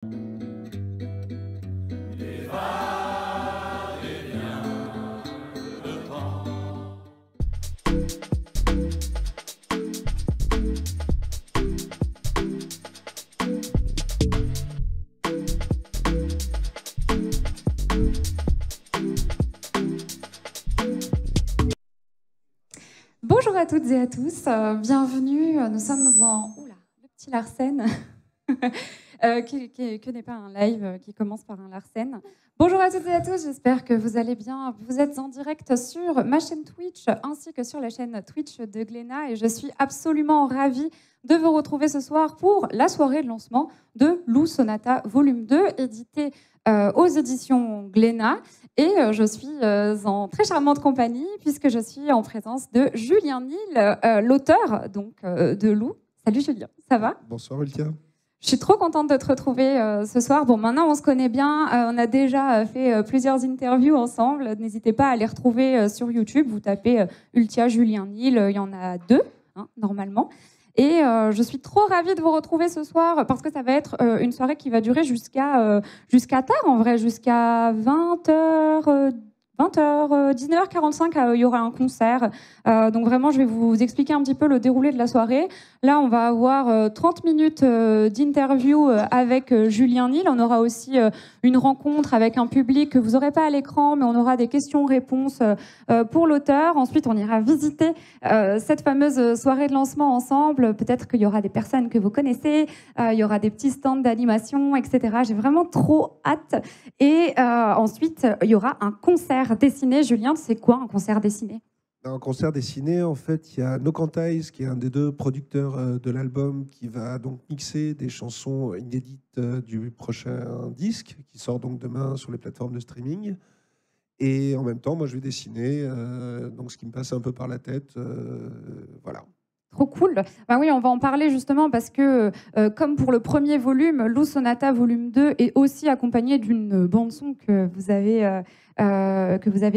Bonjour à toutes et à tous, bienvenue, nous sommes en... Oula, le petit Larsen, que n'est pas un live qui commence par un Larsen. Bonjour à toutes et à tous, j'espère que vous allez bien. Vous êtes en direct sur ma chaîne Twitch ainsi que sur la chaîne Twitch de Glénat et je suis absolument ravie de vous retrouver ce soir pour la soirée de lancement de Lou Sonata Volume 2, édité aux éditions Glénat. Et je suis en très charmante compagnie puisque je suis en présence de Julien Nil, l'auteur de Lou. Salut Julien, ça va? Bonsoir Ultia. Je suis trop contente de te retrouver ce soir. Bon, maintenant on se connaît bien, on a déjà fait plusieurs interviews ensemble. N'hésitez pas à les retrouver sur YouTube. Vous tapez Ultia Julien Nil, il y en a 2 normalement. Et je suis trop ravie de vous retrouver ce soir parce que ça va être une soirée qui va durer jusqu'à tard en vrai, jusqu'à 20h, 19h45, il y aura un concert. Donc vraiment, je vais vous expliquer un petit peu le déroulé de la soirée. Là, on va avoir 30 minutes d'interview avec Julien Nil. On aura aussi une rencontre avec un public que vous n'aurez pas à l'écran, mais on aura des questions-réponses pour l'auteur. Ensuite, on ira visiter cette fameuse soirée de lancement ensemble. Peut-être qu'il y aura des personnes que vous connaissez, il y aura des petits stands d'animation, etc. J'ai vraiment trop hâte. Et ensuite, il y aura un concert dessiné. Julien, c'est quoi un concert dessiné? Un concert dessiné, en fait, il y a No Quantize, qui est un des 2 producteurs de l'album, qui va donc mixer des chansons inédites du prochain disque, qui sort donc demain sur les plateformes de streaming. Et en même temps, moi, je vais dessiner, donc ce qui me passe un peu par la tête. Voilà. Trop cool. Bah oui, on va en parler justement parce que, comme pour le premier volume, Lou Sonata Volume 2 est aussi accompagné d'une bande-son que vous avez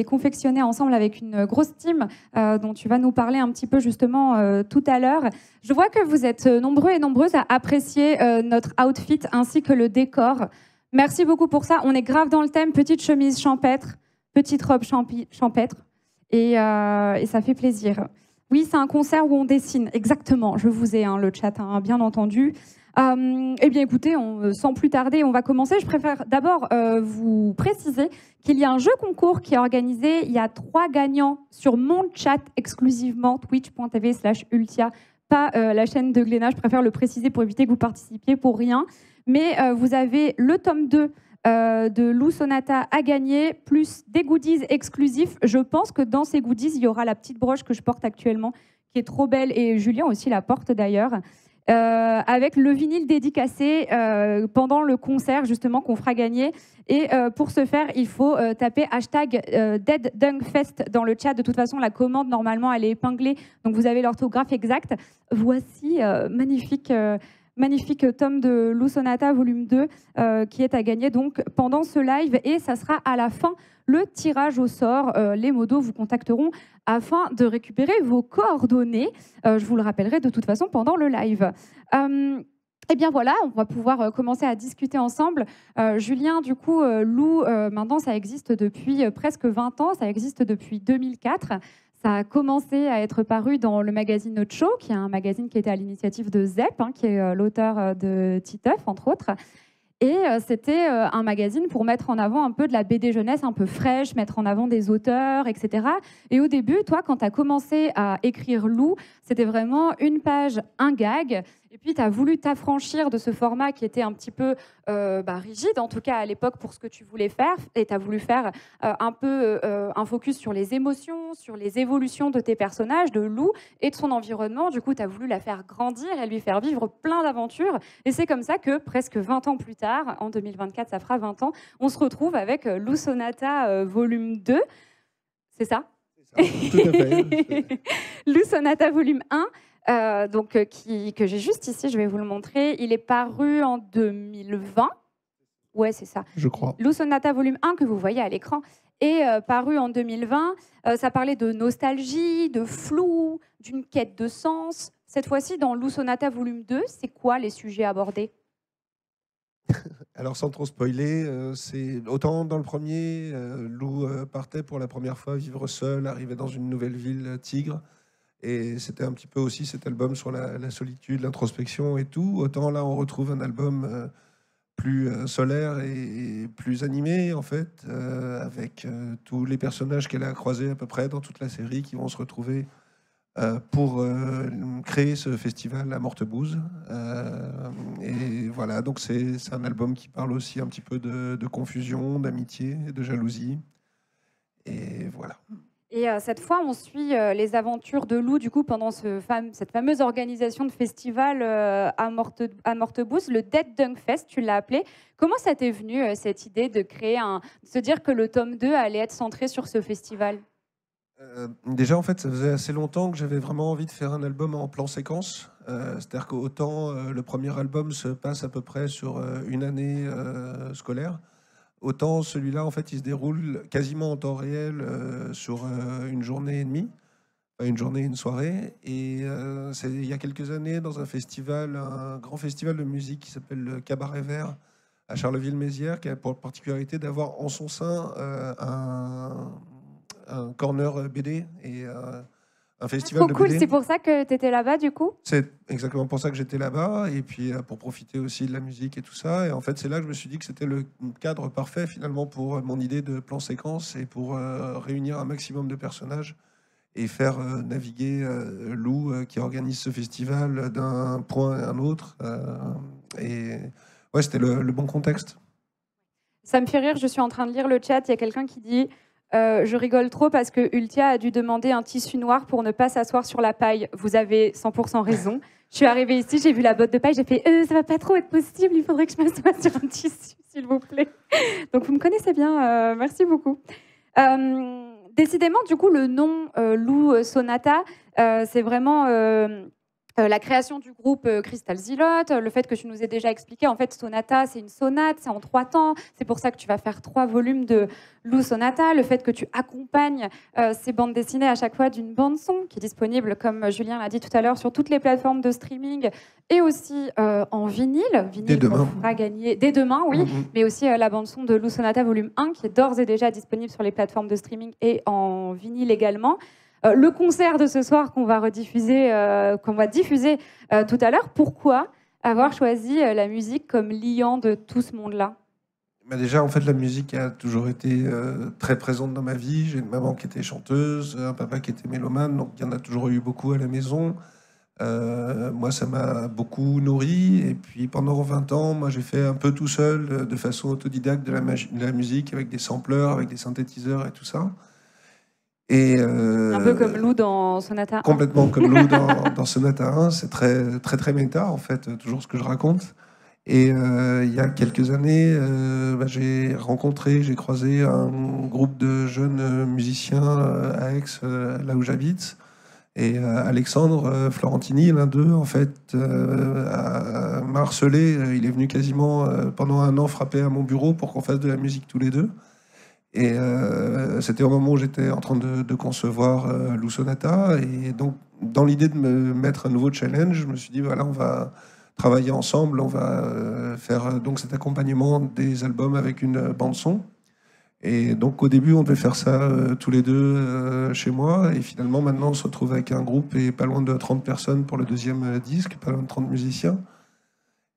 confectionnée ensemble avec une grosse team dont tu vas nous parler un petit peu justement tout à l'heure. Je vois que vous êtes nombreux et nombreuses à apprécier notre outfit ainsi que le décor. Merci beaucoup pour ça. On est grave dans le thème, petite chemise champêtre, petite robe champêtre et ça fait plaisir. Oui, c'est un concert où on dessine, exactement. Je vous ai, le chat, bien entendu. Eh bien, écoutez, sans plus tarder, on va commencer. Je préfère d'abord vous préciser qu'il y a un jeu concours qui est organisé. Il y a 3 gagnants sur mon chat exclusivement, twitch.tv/Ultia, pas la chaîne de Glénat. Je préfère le préciser pour éviter que vous participiez pour rien. Mais vous avez le tome 2 de Lou Sonata à gagner, plus des goodies exclusifs. Je pense que dans ces goodies, il y aura la petite broche que je porte actuellement, qui est trop belle, et Julien aussi la porte d'ailleurs, avec le vinyle dédicacé pendant le concert, justement, qu'on fera gagner. Et pour ce faire, il faut taper #DeadDunkFest dans le chat. De toute façon, la commande, normalement, elle est épinglée, donc vous avez l'orthographe exacte. Voici, magnifique tome de Lou Sonata volume 2 qui est à gagner donc pendant ce live, et ça sera à la fin le tirage au sort. Les modos vous contacteront afin de récupérer vos coordonnées. Je vous le rappellerai de toute façon pendant le live. Eh bien voilà, on va pouvoir commencer à discuter ensemble. Julien, du coup, Lou, maintenant ça existe depuis presque 20 ans, ça existe depuis 2004. Ça a commencé à être paru dans le magazine Notre Show, qui est un magazine qui était à l'initiative de Zep, qui est l'auteur de Titeuf, entre autres. Et c'était un magazine pour mettre en avant un peu de la BD jeunesse un peu fraîche, mettre en avant des auteurs, etc. Et au début, toi, quand tu as commencé à écrire Lou, c'était vraiment une page, un gag. Et puis, tu as voulu t'affranchir de ce format qui était un petit peu rigide, en tout cas à l'époque, pour ce que tu voulais faire. Et tu as voulu faire un peu un focus sur les émotions, sur les évolutions de tes personnages, de Lou et de son environnement. Du coup, tu as voulu la faire grandir et lui faire vivre plein d'aventures. Et c'est comme ça que, presque 20 ans plus tard, en 2024, ça fera 20 ans, on se retrouve avec Lou Sonata volume 2. C'est ça? C'est ça, tout à fait. Lou Sonata volume 1. Que j'ai juste ici, je vais vous le montrer. Il est paru en 2020. Ouais, c'est ça. Je crois. Lou Sonata volume 1 que vous voyez à l'écran est paru en 2020. Ça parlait de nostalgie, de flou, d'une quête de sens. Cette fois-ci, dans Lou Sonata volume 2, c'est quoi les sujets abordés? Alors sans trop spoiler, c'est autant dans le premier, Lou partait pour la première fois vivre seul, arrivait dans une nouvelle ville, Tigre, et c'était un petit peu aussi cet album sur la solitude, l'introspection et tout. Autant là, on retrouve un album plus solaire et plus animé, en fait, avec tous les personnages qu'elle a croisés à peu près dans toute la série qui vont se retrouver pour créer ce festival à Mortebouze. Et voilà, donc c'est un album qui parle aussi un petit peu de confusion, d'amitié, de jalousie. Et voilà. Et cette fois, on suit les aventures de Lou, du coup, pendant cette fameuse organisation de festival à Mortebouze, le Dead Dunk Fest, tu l'as appelé. Comment ça t'est venu, cette idée de de se dire que le tome 2 allait être centré sur ce festival? Déjà, en fait, ça faisait assez longtemps que j'avais vraiment envie de faire un album en plan séquence. C'est-à-dire qu'autant le premier album se passe à peu près sur une année scolaire, autant celui-là, en fait, il se déroule quasiment en temps réel sur une journée et demie, enfin, une journée et une soirée. Et c'est il y a quelques années, dans un festival, un grand festival de musique qui s'appelle le Cabaret Vert à Charleville-Mézières, qui a pour particularité d'avoir en son sein un corner BD et un festival Trop de cool, BD. c'est pour ça que tu étais là-bas, du coup? C'est exactement pour ça que j'étais là-bas, et puis pour profiter aussi de la musique et tout ça. Et en fait, c'est là que je me suis dit que c'était le cadre parfait finalement pour mon idée de plan séquence et pour réunir un maximum de personnages et faire naviguer Lou qui organise ce festival d'un point à un autre. Et ouais, c'était le bon contexte. Ça me fait rire, je suis en train de lire le chat, il y a quelqu'un qui dit je rigole trop parce que Ultia a dû demander un tissu noir pour ne pas s'asseoir sur la paille. Vous avez 100% raison. Je suis arrivée ici, j'ai vu la botte de paille, j'ai fait ça va pas trop être possible, il faudrait que je m'assoie sur un tissu, s'il vous plaît. Donc vous me connaissez bien, merci beaucoup. Décidément, du coup, le nom Lou Sonata, c'est vraiment la création du groupe Crystal Zilote, le fait que tu nous aies déjà expliqué, en fait, Sonata, c'est une sonate, c'est en 3 temps. C'est pour ça que tu vas faire 3 volumes de Lou Sonata. Le fait que tu accompagnes ces bandes dessinées à chaque fois d'une bande-son qui est disponible, comme Julien l'a dit tout à l'heure, sur toutes les plateformes de streaming et aussi en vinyle. Dès demain. Qu'on fera gagner dès demain, oui. Mais aussi la bande-son de Lou Sonata volume 1 qui est d'ores et déjà disponible sur les plateformes de streaming et en vinyle également. Le concert de ce soir qu'on va diffuser tout à l'heure, pourquoi avoir choisi la musique comme liant de tout ce monde-là? Bah déjà, en fait, la musique a toujours été très présente dans ma vie. J'ai une maman qui était chanteuse, un papa qui était mélomane, donc il y en a toujours eu beaucoup à la maison. Moi, ça m'a beaucoup nourri. Et puis, pendant 20 ans, moi, j'ai fait un peu tout seul, de façon autodidacte, de la musique, avec des sampleurs, avec des synthétiseurs et tout ça. Et un peu comme Lou dans Sonata 1. Complètement comme Lou dans Sonata 1. C'est très, très, très méta, en fait, toujours ce que je raconte. Et il y a quelques années, j'ai croisé un groupe de jeunes musiciens à Aix, là où j'habite. Et Alexandre Florentini, l'un d'eux, en fait, m'a harcelé. Il est venu quasiment pendant 1 an frapper à mon bureau pour qu'on fasse de la musique tous les deux. Et c'était au moment où j'étais en train de concevoir Lou Sonata. Et donc, dans l'idée de me mettre un nouveau challenge, je me suis dit, voilà, on va travailler ensemble, on va faire donc cet accompagnement des albums avec une bande-son. Et donc, au début, on devait faire ça tous les deux chez moi. Et finalement, maintenant, on se retrouve avec un groupe et pas loin de 30 personnes pour le deuxième disque, pas loin de 30 musiciens.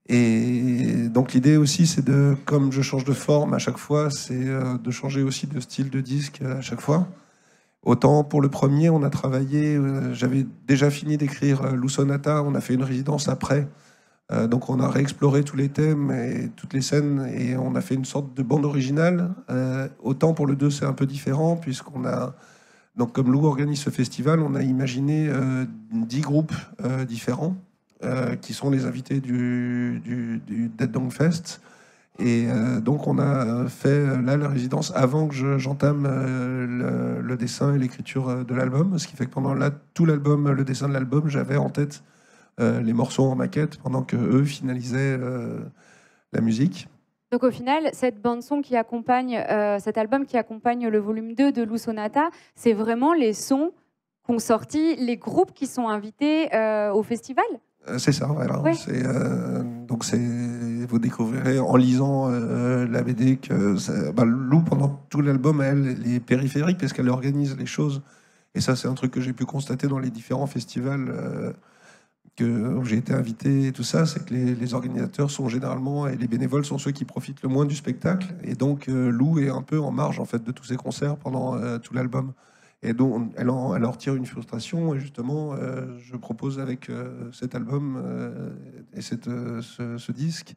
Et donc l'idée aussi, c'est de, comme je change de forme à chaque fois, c'est de changer aussi de style de disque à chaque fois. Autant pour le premier, on a travaillé, j'avais déjà fini d'écrire Lou Sonata, on a fait une résidence après. Donc on a réexploré tous les thèmes et toutes les scènes et on a fait une sorte de bande originale. Autant pour le 2, c'est un peu différent puisqu'on a... Donc comme Lou organise ce festival, on a imaginé 10 groupes différents. Qui sont les invités du Dead Dunk Fest. Et donc on a fait là la résidence avant que j'entame le dessin et l'écriture de l'album, ce qui fait que pendant tout l'album, le dessin de l'album, j'avais en tête les morceaux en maquette pendant que eux finalisaient la musique. Donc au final, cette bande-son qui accompagne, cet album qui accompagne le volume 2 de Lou Sonata, c'est vraiment les sons qu'ont sorti les groupes qui sont invités au festival? C'est ça, voilà. Ouais. Donc c'est vous découvrirez en lisant la BD que Lou, pendant tout l'album, elle est périphérique parce qu'elle organise les choses. Et ça, c'est un truc que j'ai pu constater dans les différents festivals où j'ai été invité et tout ça, c'est que les organisateurs sont généralement, et les bénévoles sont ceux qui profitent le moins du spectacle. Et donc, Lou est un peu en marge, en fait, de tous ces concerts pendant tout l'album. Et donc, elle en retire une frustration. Et justement, je propose avec cet album et ce disque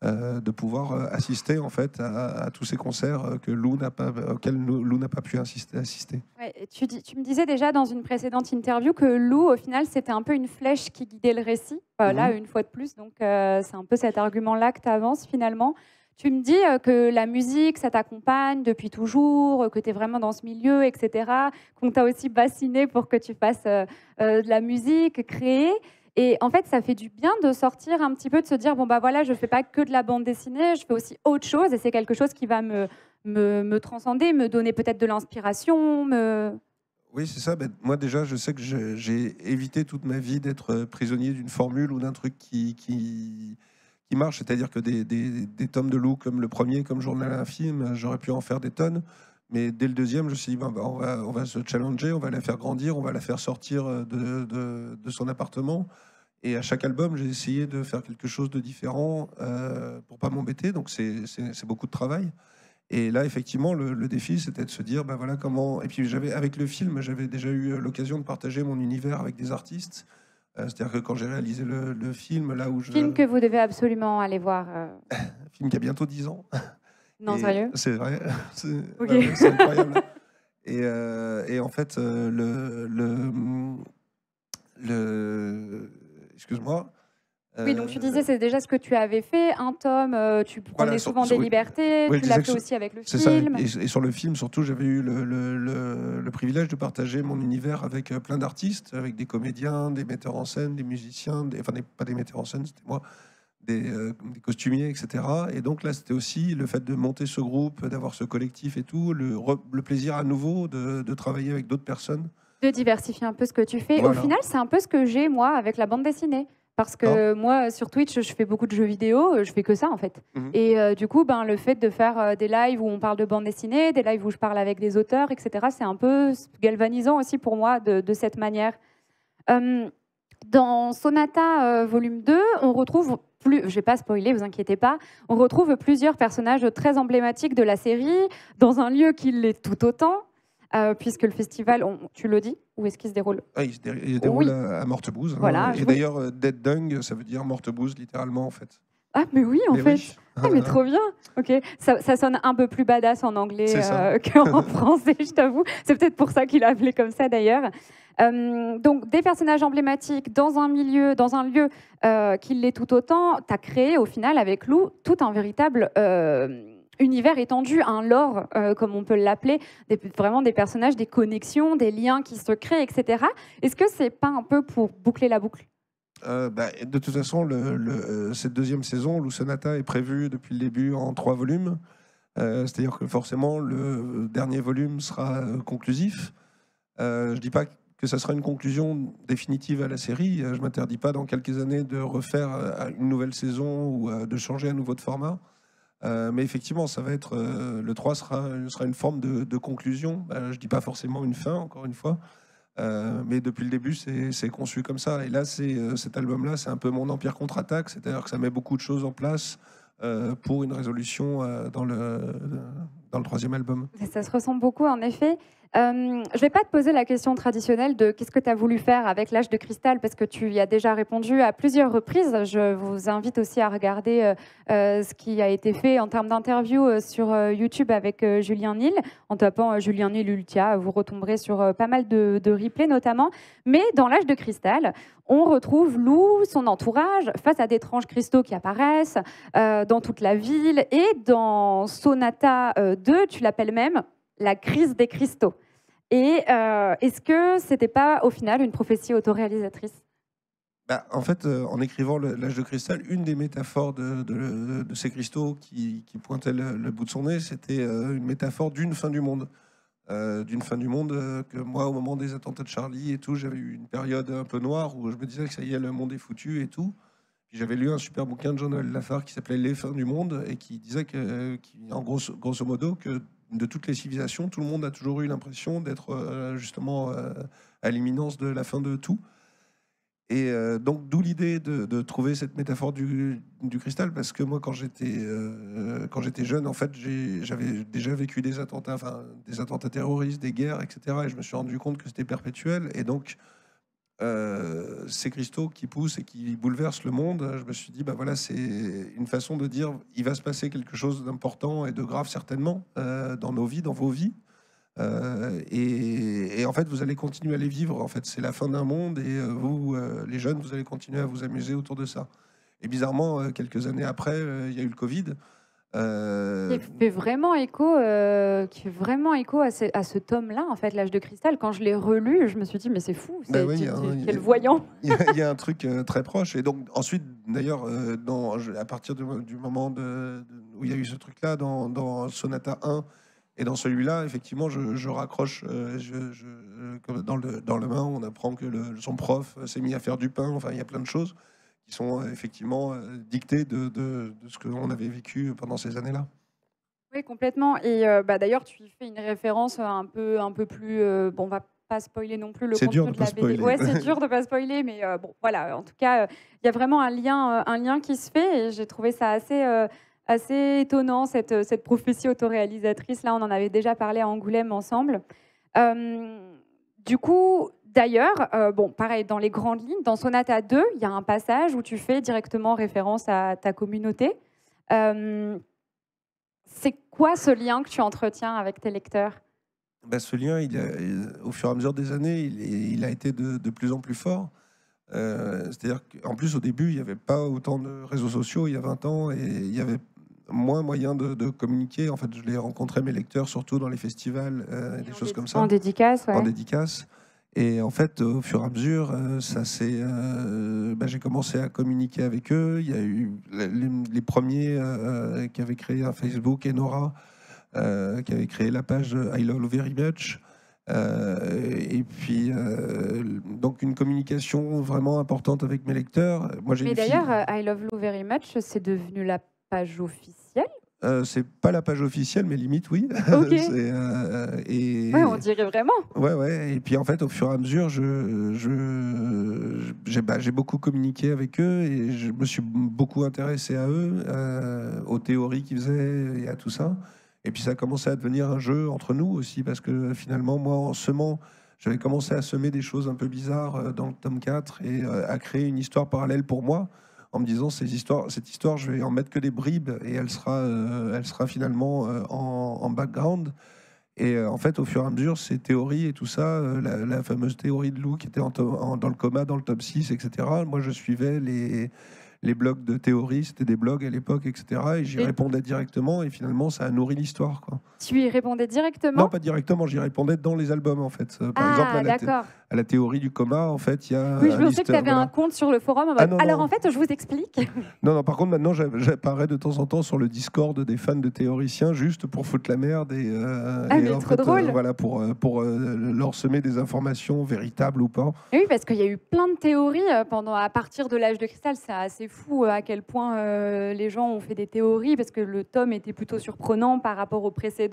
de pouvoir assister en fait à tous ces concerts que auxquels Lou n'a pas pu assister. Ouais, et tu me disais déjà dans une précédente interview que Lou, au final, c'était un peu une flèche qui guidait le récit. Là, une fois de plus, donc c'est un peu cet argument-là que tu avances finalement. Tu me dis que la musique, ça t'accompagne depuis toujours, que tu es vraiment dans ce milieu, etc. Qu'on t'a aussi bassiné pour que tu fasses de la musique, créer. Et en fait, ça fait du bien de sortir un petit peu, de se dire, bon, bah voilà, je ne fais pas que de la bande dessinée, je fais aussi autre chose. Et c'est quelque chose qui va me transcender, me donner peut-être de l'inspiration. Oui, c'est ça. Ben, moi, déjà, je sais que j'ai évité toute ma vie d'être prisonnier d'une formule ou d'un truc qui marche. C'est-à-dire que des tomes de Lou comme le premier, comme Journal à un film, j'aurais pu en faire des tonnes. Mais dès le deuxième, je me suis dit, on va se challenger, on va la faire grandir, on va la faire sortir de son appartement. Et à chaque album, j'ai essayé de faire quelque chose de différent pour pas m'embêter. Donc, c'est beaucoup de travail. Et là, effectivement, le défi, c'était de se dire, ben voilà comment. Et puis, avec le film, j'avais déjà eu l'occasion de partager mon univers avec des artistes. C'est-à-dire que quand j'ai réalisé le film, là où je. Film que vous devez absolument aller voir. Un film qui a bientôt 10 ans. Non, sérieux? C'est vrai. Ok. Ouais, c'est incroyable. Et en fait, excuse-moi. Oui, donc tu disais, c'est déjà ce que tu avais fait, un tome, tu prenais souvent des libertés, oui, tu l'as fait aussi avec le c'est ça. film. Et sur le film, surtout, j'avais eu le privilège de partager mon univers avec plein d'artistes, avec des comédiens, des metteurs en scène, des musiciens, pas des metteurs en scène, c'était moi, des costumiers, etc. Et donc là, c'était aussi le fait de monter ce groupe, d'avoir ce collectif et tout, le plaisir à nouveau de travailler avec d'autres personnes. De diversifier un peu ce que tu fais. Voilà. Au final, c'est un peu ce que j'ai, moi, avec la bande dessinée. Parce que moi, sur Twitch, je fais beaucoup de jeux vidéo, je fais que ça, en fait. Et du coup, le fait de faire des lives où on parle de bande dessinée, des lives où je parle avec des auteurs, etc., c'est un peu galvanisant aussi pour moi de cette manière. Dans Sonata volume 2, on retrouve, je ne vais pas spoiler, vous inquiétez pas, on retrouve plusieurs personnages très emblématiques de la série, dans un lieu qui l'est tout autant. Puisque le festival, tu le dis, où est-ce qu'il se déroule? Il se déroule à Mortebouze. Voilà, et d'ailleurs, Dead Dung, ça veut dire Mortebouze, littéralement, en fait. Ah, mais oui, en fait. Oui. Ah, mais trop bien. Ok, ça sonne un peu plus badass en anglais qu'en français, je t'avoue. C'est peut-être pour ça qu'il a appelé comme ça, d'ailleurs. Donc, des personnages emblématiques dans un milieu, dans un lieu qui l'est tout autant. Tu as créé, au final, avec Lou, tout un véritable univers étendu, un lore, comme on peut l'appeler, vraiment des personnages, des connexions, des liens qui se créent, etc. Est-ce que c'est pas un peu pour boucler la boucle? De toute façon, cette deuxième saison, Lou Sonata est prévue depuis le début en 3 volumes. C'est-à-dire que forcément, le dernier volume sera conclusif. Je ne dis pas que ça sera une conclusion définitive à la série. Je ne m'interdis pas dans quelques années de refaire une nouvelle saison ou de changer à nouveau de format. Mais effectivement, ça va être le 3 sera une forme de conclusion. Je ne dis pas forcément une fin, encore une fois. Mais depuis le début, c'est conçu comme ça. Et là, cet album-là, c'est un peu mon empire contre-attaque. C'est-à-dire que ça met beaucoup de choses en place pour une résolution dans le 3e album. Ça se ressemble beaucoup, en effet. Je ne vais pas te poser la question traditionnelle de qu'est-ce que tu as voulu faire avec l'âge de cristal, parce que tu y as déjà répondu à plusieurs reprises. Je vous invite aussi à regarder ce qui a été fait en termes d'interviews sur YouTube avec Julien Nil. En tapant Julien Nil Ultia, vous retomberez sur pas mal de replays notamment. Mais dans l'âge de cristal, on retrouve Lou, son entourage, face à d'étranges cristaux qui apparaissent dans toute la ville. Et dans Sonata 2, tu l'appelles même la crise des cristaux. Et est-ce que c'était pas au final une prophétie autoréalisatrice? En fait, en écrivant l'âge de cristal, une des métaphores de ces cristaux qui pointait le bout de son nez, c'était une métaphore d'une fin du monde. Que moi, au moment des attentats de Charlie et tout, j'avais eu une période un peu noire où je me disais que ça y est, le monde est foutu et tout. Puis j'avais lu un super bouquin de Jean-Noël Lafare qui s'appelait Les fins du monde et qui disait en grosso modo, que de toutes les civilisations, tout le monde a toujours eu l'impression d'être justement à l'imminence de la fin de tout. Et donc, d'où l'idée de trouver cette métaphore du cristal, parce que moi, quand j'étais jeune, en fait, j'avais déjà vécu des attentats terroristes, des guerres, etc. Et je me suis rendu compte que c'était perpétuel. Et donc, ces cristaux qui poussent et qui bouleversent le monde, je me suis dit, bah voilà, c'est une façon de dire, il va se passer quelque chose d'important et de grave certainement dans nos vies, dans vos vies. Et en fait, vous allez continuer à les vivre. En fait, c'est la fin d'un monde et vous, les jeunes, vous allez continuer à vous amuser autour de ça. Et bizarrement, quelques années après, il y a eu le Covid. Qui fait vraiment écho à ce tome-là, en fait, L'Âge de cristal. Quand je l'ai relu, je me suis dit, mais c'est fou, oui, quel voyant. Il y a un truc très proche. Et donc, ensuite, d'ailleurs, à partir du moment où il y a eu ce truc-là, dans Sonata 1, et dans celui-là, effectivement, je raccroche. Dans le main, on apprend que son prof s'est mis à faire du pain. Enfin, il y a plein de choses qui sont effectivement dictées de ce que l'on avait vécu pendant ces années-là. Oui, complètement. Et d'ailleurs, tu y fais une référence un peu plus... bon, on va pas spoiler non plus le contenu de la BD. Ouais, c'est dur de pas spoiler, mais bon, voilà. En tout cas, il y a vraiment un lien qui se fait, et j'ai trouvé ça assez étonnant, cette prophétie autoréalisatrice. Là, on en avait déjà parlé à Angoulême ensemble. Du coup, d'ailleurs, bon, pareil, dans les grandes lignes, dans Sonata 2, il y a un passage où tu fais directement référence à ta communauté. C'est quoi ce lien que tu entretiens avec tes lecteurs? Ce lien, au fur et à mesure des années, il a été de plus en plus fort. C'est-à-dire qu'en plus, au début, il n'y avait pas autant de réseaux sociaux il y a 20 ans, et il y avait moins moyen de communiquer. En fait, je l'ai rencontré, mes lecteurs, surtout dans les festivals, des choses comme ça. En dédicace, ouais. En dédicace. Et en fait, au fur et à mesure, j'ai commencé à communiquer avec eux. Il y a eu les premiers qui avaient créé un Facebook, Enora, qui avait créé la page I Love Very Much. Et puis, donc une communication vraiment importante avec mes lecteurs. Mais d'ailleurs, I Love You Very Much, c'est devenu la page officielle? C'est pas la page officielle, mais limite, oui. Ok. Ouais, on dirait vraiment. Ouais. Et puis, en fait, au fur et à mesure, j'ai beaucoup communiqué avec eux, et je me suis beaucoup intéressé à eux, aux théories qu'ils faisaient et à tout ça. Et puis ça a commencé à devenir un jeu entre nous aussi, parce que finalement, moi, j'avais commencé à semer des choses un peu bizarres dans le tome 4 et à créer une histoire parallèle pour moi, en me disant, cette histoire, je vais en mettre que des bribes, et elle sera finalement en background. Et en fait, au fur et à mesure, ces théories et tout ça, la fameuse théorie de Lou qui était dans le coma, dans le tome 6, etc., moi, je suivais les blogs de théorie, c'était des blogs à l'époque, etc. Et j'y répondais directement, et finalement, ça a nourri l'histoire, quoi. Tu y répondais directement? Non, pas directement, j'y répondais dans les albums, en fait. Par exemple, à la théorie du coma, en fait, il y a... Oui, je pensais que tu avais un compte sur le forum. Alors, en fait, je vous explique. Non, par contre, maintenant, j'apparais de temps en temps sur le Discord des fans de théoriciens, juste pour foutre la merde, et trop drôle. voilà, pour leur semer des informations véritables ou pas. Et oui, parce qu'il y a eu plein de théories à partir de l'âge de cristal. C'est assez fou à quel point les gens ont fait des théories, parce que le tome était plutôt surprenant par rapport au précédent.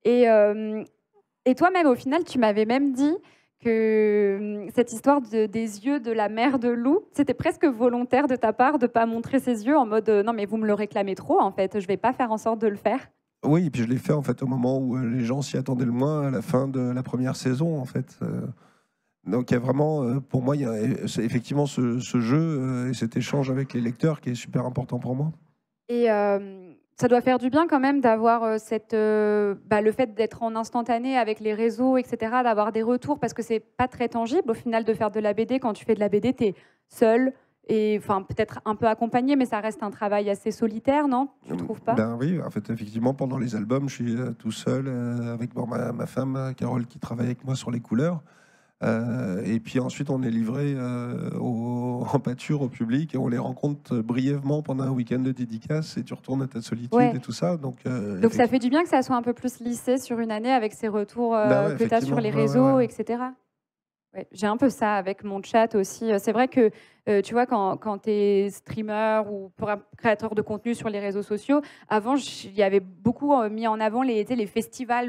Et toi-même, au final, tu m'avais même dit que cette histoire des yeux de la mère de Lou, c'était presque volontaire de ta part de ne pas montrer ses yeux, en mode non, mais vous me le réclamez trop, en fait, je ne vais pas faire en sorte de le faire. Oui, et puis je l'ai fait en fait au moment où les gens s'y attendaient le moins, à la fin de la première saison, en fait. Donc il y a vraiment, pour moi, il y a effectivement ce jeu et cet échange avec les lecteurs qui est super important pour moi. Et ça doit faire du bien quand même d'avoir le fait d'être en instantané avec les réseaux, etc., d'avoir des retours, parce que c'est pas très tangible au final de faire de la BD. Quand tu fais de la BD, tu es seul, et enfin peut-être un peu accompagné, mais ça reste un travail assez solitaire, non? Tu trouves pas? Oui, en fait, effectivement, pendant les albums, je suis tout seul avec ma femme, Carole, qui travaille avec moi sur les couleurs. Et puis ensuite, on est livré en pâture au public, et on les rencontre brièvement pendant un week-end de dédicace, et tu retournes à ta solitude et tout ça. Donc ça fait du bien que ça soit un peu plus lissé sur une année, avec ces retours que tu as sur les réseaux, etc. Ouais, j'ai un peu ça avec mon chat aussi. C'est vrai que Tu vois, quand tu es streamer ou créateur de contenu sur les réseaux sociaux, avant, il y avait beaucoup mis en avant les festivals,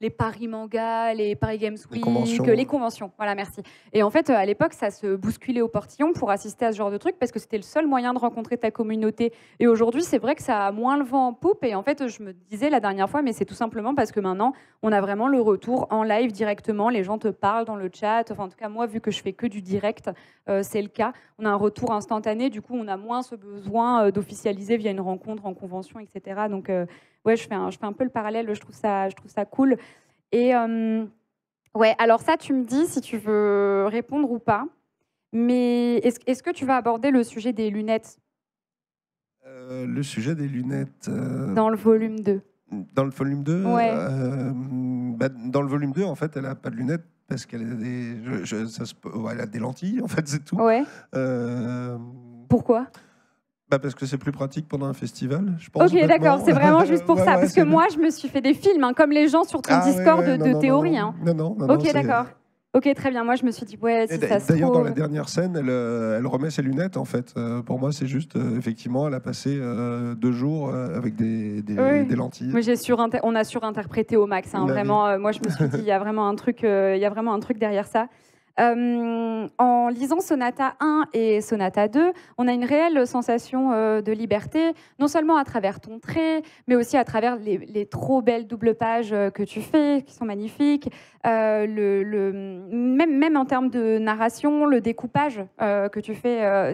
les Paris Manga, les Paris Games Week, les conventions. Voilà, merci. Et en fait, à l'époque, ça se bousculait au portillon pour assister à ce genre de truc parce que c'était le seul moyen de rencontrer ta communauté. Et aujourd'hui, c'est vrai que ça a moins le vent en poupe. Et en fait, je me disais la dernière fois, mais c'est tout simplement parce que maintenant, on a vraiment le retour en live directement. Les gens te parlent dans le chat. Enfin, en tout cas, moi, vu que je fais que du direct, c'est le cas. On a un retour instantané. Du coup, on a moins ce besoin d'officialiser via une rencontre en convention, etc. Donc, ouais, je fais un peu le parallèle. Je trouve ça cool. Et ouais, alors ça, tu me dis si tu veux répondre ou pas. Mais est-ce que tu vas aborder le sujet des lunettes? Le sujet des lunettes. Dans le volume 2. Dans le volume 2, ouais. Dans le volume 2, en fait, elle n'a pas de lunettes parce qu'elle a des lentilles, en fait, c'est tout. Ouais. Pourquoi? Parce que c'est plus pratique pendant un festival, je pense. Ok, d'accord, c'est vraiment juste pour ça. Parce que moi, je me suis fait des films, comme les gens sur ton Discord de théorie. Non. Ok, d'accord. Ok, très bien. Moi, je me suis dit, ouais, si ça se trouve... D'ailleurs, dans la dernière scène, elle remet ses lunettes, en fait. Pour moi, c'est juste, effectivement, elle a passé 2 jours avec des lentilles. Moi, on a surinterprété au max. Vraiment, moi, je me suis dit, il y a vraiment un truc derrière ça. En lisant Sonata 1 et Sonata 2, on a une réelle sensation de liberté, non seulement à travers ton trait, mais aussi à travers les trop belles doubles pages que tu fais, qui sont magnifiques. Même en termes de narration, le découpage que tu fais,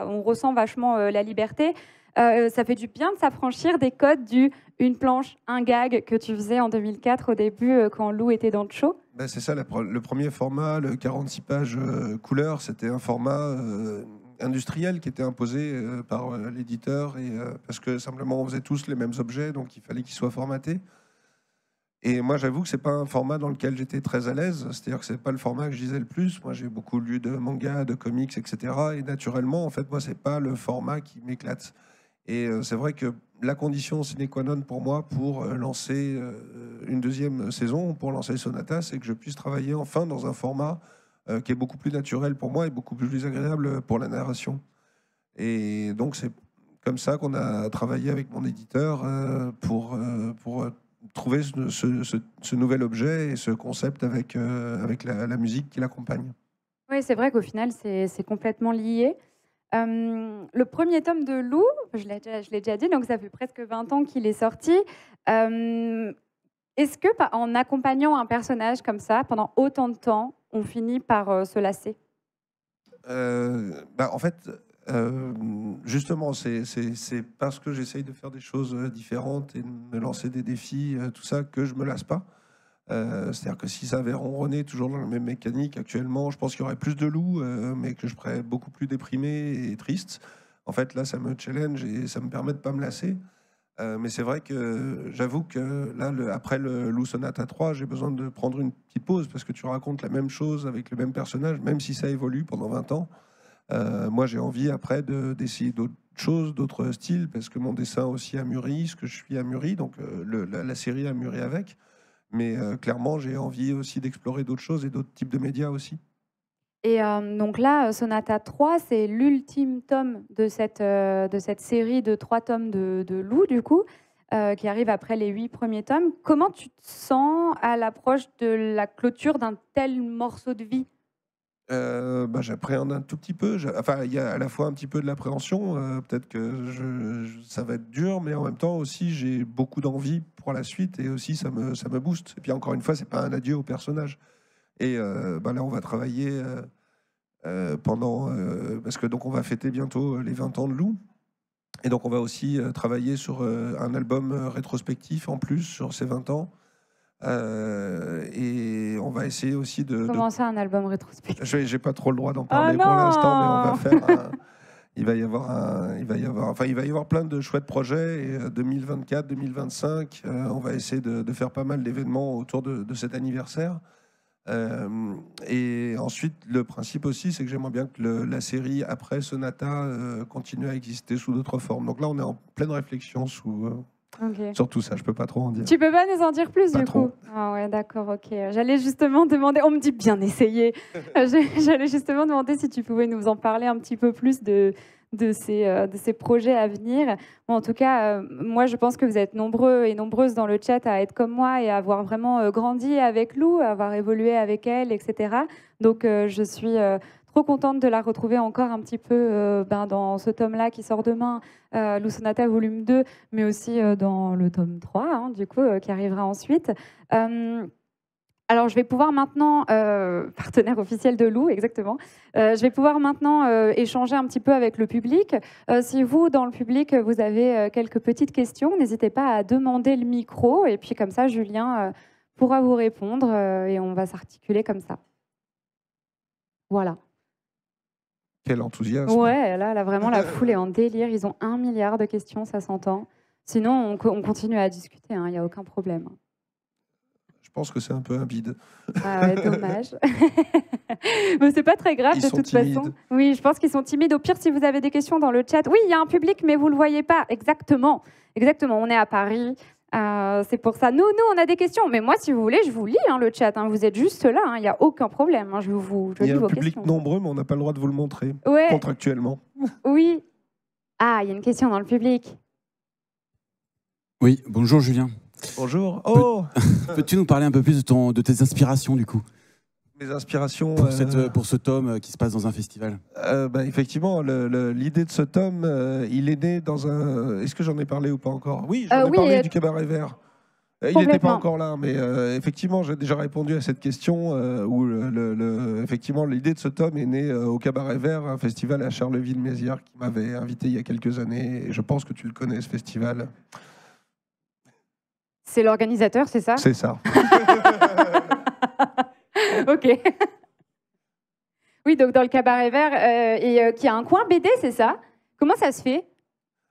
on ressent vachement la liberté. Ça fait du bien de s'affranchir des codes du une planche, un gag que tu faisais en 2004 au début quand Lou était dans le show. C'est ça, le premier format, le 46 pages couleur, c'était un format industriel qui était imposé par l'éditeur parce que simplement on faisait tous les mêmes objets, donc il fallait qu'ils soient formatés. Et moi, j'avoue que c'est pas un format dans lequel j'étais très à l'aise. C'est-à-dire que c'est pas le format que je lisais le plus. Moi, j'ai beaucoup lu de mangas, de comics, etc. Et naturellement, en fait, moi, c'est pas le format qui m'éclate. Et c'est vrai que la condition sine qua non pour moi pour lancer une deuxième saison, pour lancer Sonata, c'est que je puisse travailler enfin dans un format qui est beaucoup plus naturel pour moi et beaucoup plus agréable pour la narration. Et donc, c'est comme ça qu'on a travaillé avec mon éditeur pour trouver ce nouvel objet et ce concept avec la musique qui l'accompagne. Oui, c'est vrai qu'au final, c'est complètement lié. Le premier tome de Lou, je l'ai déjà dit, donc ça fait presque 20 ans qu'il est sorti. Est-ce que, en accompagnant un personnage comme ça, pendant autant de temps, on finit par se lasser? En fait, justement, c'est parce que j'essaye de faire des choses différentes et de me lancer des défis, tout ça, que je me lasse pas. C'est-à-dire que si ça avait ronronné toujours dans la même mécanique actuellement, je pense qu'il y aurait plus de loups, mais que je serais beaucoup plus déprimé et triste. En fait, là, ça me challenge et ça me permet de pas me lasser. Mais c'est vrai que j'avoue que là, après le Lou Sonata 3, j'ai besoin de prendre une petite pause parce que tu racontes la même chose avec le même personnage, même si ça évolue pendant 20 ans. Moi, j'ai envie après d'essayer d'autres choses, d'autres styles, parce que mon dessin aussi a mûri, ce que je suis a mûri, donc la série a mûri avec. Mais clairement, j'ai envie aussi d'explorer d'autres choses et d'autres types de médias aussi. Et donc là, Sonata 3, c'est l'ultime tome de cette série de 3 tomes de Lou, du coup, qui arrive après les 8 premiers tomes. Comment tu te sens à l'approche de la clôture d'un tel morceau de vie? J'appréhende un tout petit peu. Enfin, il y a à la fois un petit peu de l'appréhension. Peut-être que ça va être dur, mais en même temps aussi, j'ai beaucoup d'envie pour la suite et aussi ça me booste. Et puis encore une fois, c'est pas un adieu au personnage. Et là, on va travailler parce que donc on va fêter bientôt les 20 ans de Lou. Et donc on va aussi travailler sur un album rétrospectif en plus sur ces 20 ans. Et on va essayer aussi de... Comment ça, un album rétrospectif? J'ai pas trop le droit d'en parler pour l'instant, mais on va faire il va y avoir plein de chouettes projets. Et 2024, 2025, on va essayer de faire pas mal d'événements autour de cet anniversaire. Et ensuite, le principe aussi, c'est que j'aimerais bien que la série après Sonata continue à exister sous d'autres formes. Donc là, on est en pleine réflexion Okay. Surtout ça, je peux pas trop en dire. Tu peux pas nous en dire plus Pas du trop. coup? Ah ouais, d'accord, ok. J'allais justement demander, on me dit bien essayer. J'allais justement demander si tu pouvais nous en parler un petit peu plus de ces projets à venir. Bon, en tout cas, moi je pense que vous êtes nombreux et nombreuses dans le chat à être comme moi et à avoir vraiment grandi avec Lou, à avoir évolué avec elle, etc. Donc je suis trop contente de la retrouver encore un petit peu dans ce tome-là qui sort demain, Lou Sonata volume 2, mais aussi dans le tome 3, hein, du coup, qui arrivera ensuite. Alors, je vais pouvoir maintenant, partenaire officiel de Lou, exactement, je vais pouvoir maintenant échanger un petit peu avec le public. Si vous, dans le public, vous avez quelques petites questions, n'hésitez pas à demander le micro, et puis comme ça, Julien pourra vous répondre, et on va s'articuler comme ça. Voilà. Quel enthousiasme. Ouais, là, vraiment, la foule est en délire. Ils ont 1 milliard de questions, ça s'entend. Sinon, on continue à discuter, il n'y a aucun problème. Je pense que c'est un peu un bide. Ah ouais, dommage. Mais c'est pas très grave de toute façon. Oui, je pense qu'ils sont timides. Au pire, si vous avez des questions dans le chat. Oui, il y a un public, mais vous le voyez pas. Exactement. Exactement. On est à Paris. C'est pour ça. Nous, on a des questions. Mais moi, si vous voulez, je vous lis le chat. Vous êtes juste là. Il n'y a aucun problème. Je lis vos questions. Il y a un public nombreux, mais on n'a pas le droit de vous le montrer contractuellement. Oui. Ah, il y a une question dans le public. Oui, bonjour Julien. Bonjour. Oh. Peux-tu nous parler un peu plus de tes inspirations du coup? Mes inspirations pour ce tome qui se passe dans un festival. Effectivement, l'idée de ce tome, il est né dans un... Est-ce que j'en ai parlé ou pas encore? Oui, j'en ai parlé du Cabaret Vert. Il n'était pas encore là, mais effectivement, j'ai déjà répondu à cette question où effectivement l'idée de ce tome est née au Cabaret Vert, un festival à Charleville-Mézières qui m'avait invité il y a quelques années. Et je pense que tu le connais, ce festival. C'est l'organisateur, c'est ça? C'est ça. Ok. Oui, donc dans le Cabaret Vert, et qui a un coin BD, c'est ça? Comment ça se fait?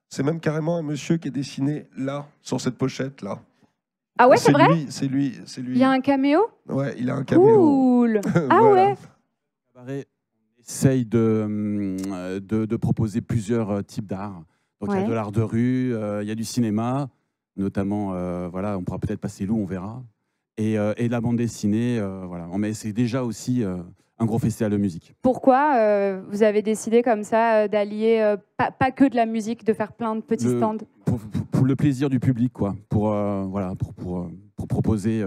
C'est même carrément un monsieur qui est dessiné là, sur cette pochette-là. Ah ouais, c'est vrai? C'est lui. Il y a un caméo? Ouais, il a un caméo. Cool. Ah voilà. Ouais. Cabaret, on essaye de proposer plusieurs types d'art. Donc il y a de l'art de rue, il y a du cinéma, notamment, voilà, on pourra peut-être passer Lou, on verra. Et de la bande dessinée, voilà. Mais c'est déjà aussi un gros festival de musique. Pourquoi vous avez décidé comme ça d'allier pas que de la musique, de faire plein de petits stands? Pour le plaisir du public, quoi. Pour proposer...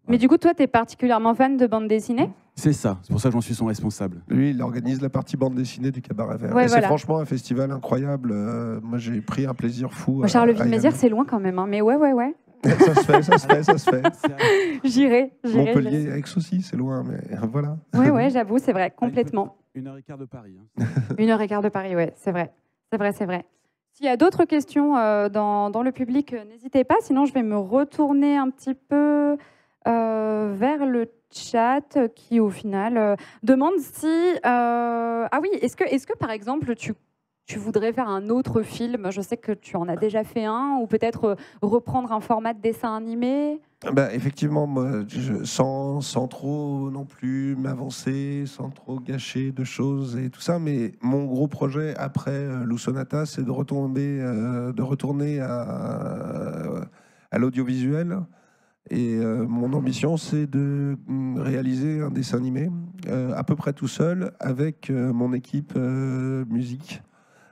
Mais du coup, toi, tu es particulièrement fan de bande dessinée? C'est ça, c'est pour ça que j'en suis son responsable. Lui, il organise la partie bande dessinée du Cabaret Vert. Ouais, c'est franchement un festival incroyable. Moi, j'ai pris un plaisir fou. Charleville-Mézières, c'est loin quand même, hein. Mais ouais. Ça se fait. J'irai. Montpellier, Aix aussi, c'est loin, mais voilà. Ouais, j'avoue, c'est vrai, complètement. 1h15 de Paris. Hein. 1h15 de Paris, ouais, c'est vrai. S'il y a d'autres questions dans le public, n'hésitez pas. Sinon, je vais me retourner un petit peu vers le chat qui, au final, demande si... Ah oui, est-ce que, par exemple, tu voudrais faire un autre film? Je sais que tu en as déjà fait un, ou peut-être reprendre un format de dessin animé? Effectivement, moi, sans trop non plus m'avancer, sans trop gâcher de choses et tout ça, mais mon gros projet après Lou Sonata, c'est de retourner à l'audiovisuel. Et mon ambition, c'est de réaliser un dessin animé à peu près tout seul avec mon équipe musique.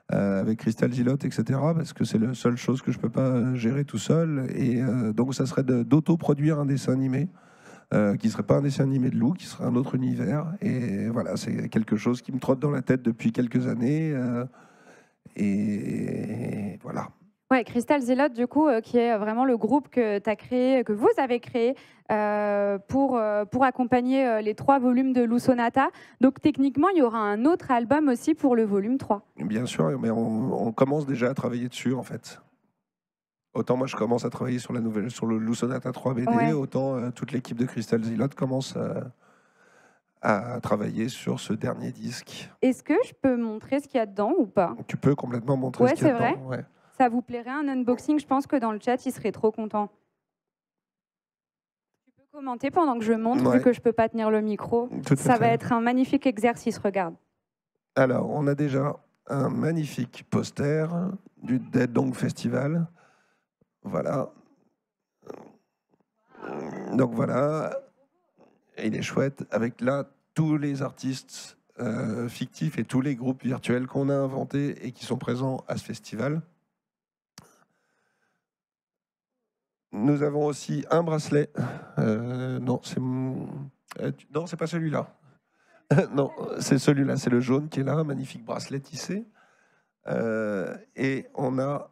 Avec Crystal Zilotte, etc. Parce que c'est la seule chose que je ne peux pas gérer tout seul. Et donc, ça serait d'auto-produire un dessin animé qui ne serait pas un dessin animé de Lou, qui serait un autre univers. Et voilà, c'est quelque chose qui me trotte dans la tête depuis quelques années. Et voilà. Ouais, Crystal Zilotte, du coup, qui est vraiment le groupe que tu as créé, que vous avez créé pour accompagner les 3 volumes de Lou Sonata. Donc, techniquement, il y aura un autre album aussi pour le volume 3. Bien sûr, mais on commence déjà à travailler dessus, en fait. Autant moi, je commence à travailler sur le Lou Sonata 3 BD, autant toute l'équipe de Crystal Zilotte commence à travailler sur ce dernier disque. Est-ce que je peux montrer ce qu'il y a dedans ou pas? Tu peux complètement montrer ce qu'il y a dedans. C'est vrai. Ça vous plairait un unboxing? Je pense que dans le chat, il serait trop content. Tu peux commenter pendant que je montre, vu que je ne peux pas tenir le micro. Ça va être un magnifique exercice, regarde. Alors, on a déjà un magnifique poster du Dead Dong Festival. Voilà. Donc voilà, il est chouette, avec là tous les artistes fictifs et tous les groupes virtuels qu'on a inventés et qui sont présents à ce festival. Nous avons aussi un bracelet. Non, c'est pas celui-là. Non, c'est celui-là, c'est le jaune qui est là, un magnifique bracelet tissé. Et on a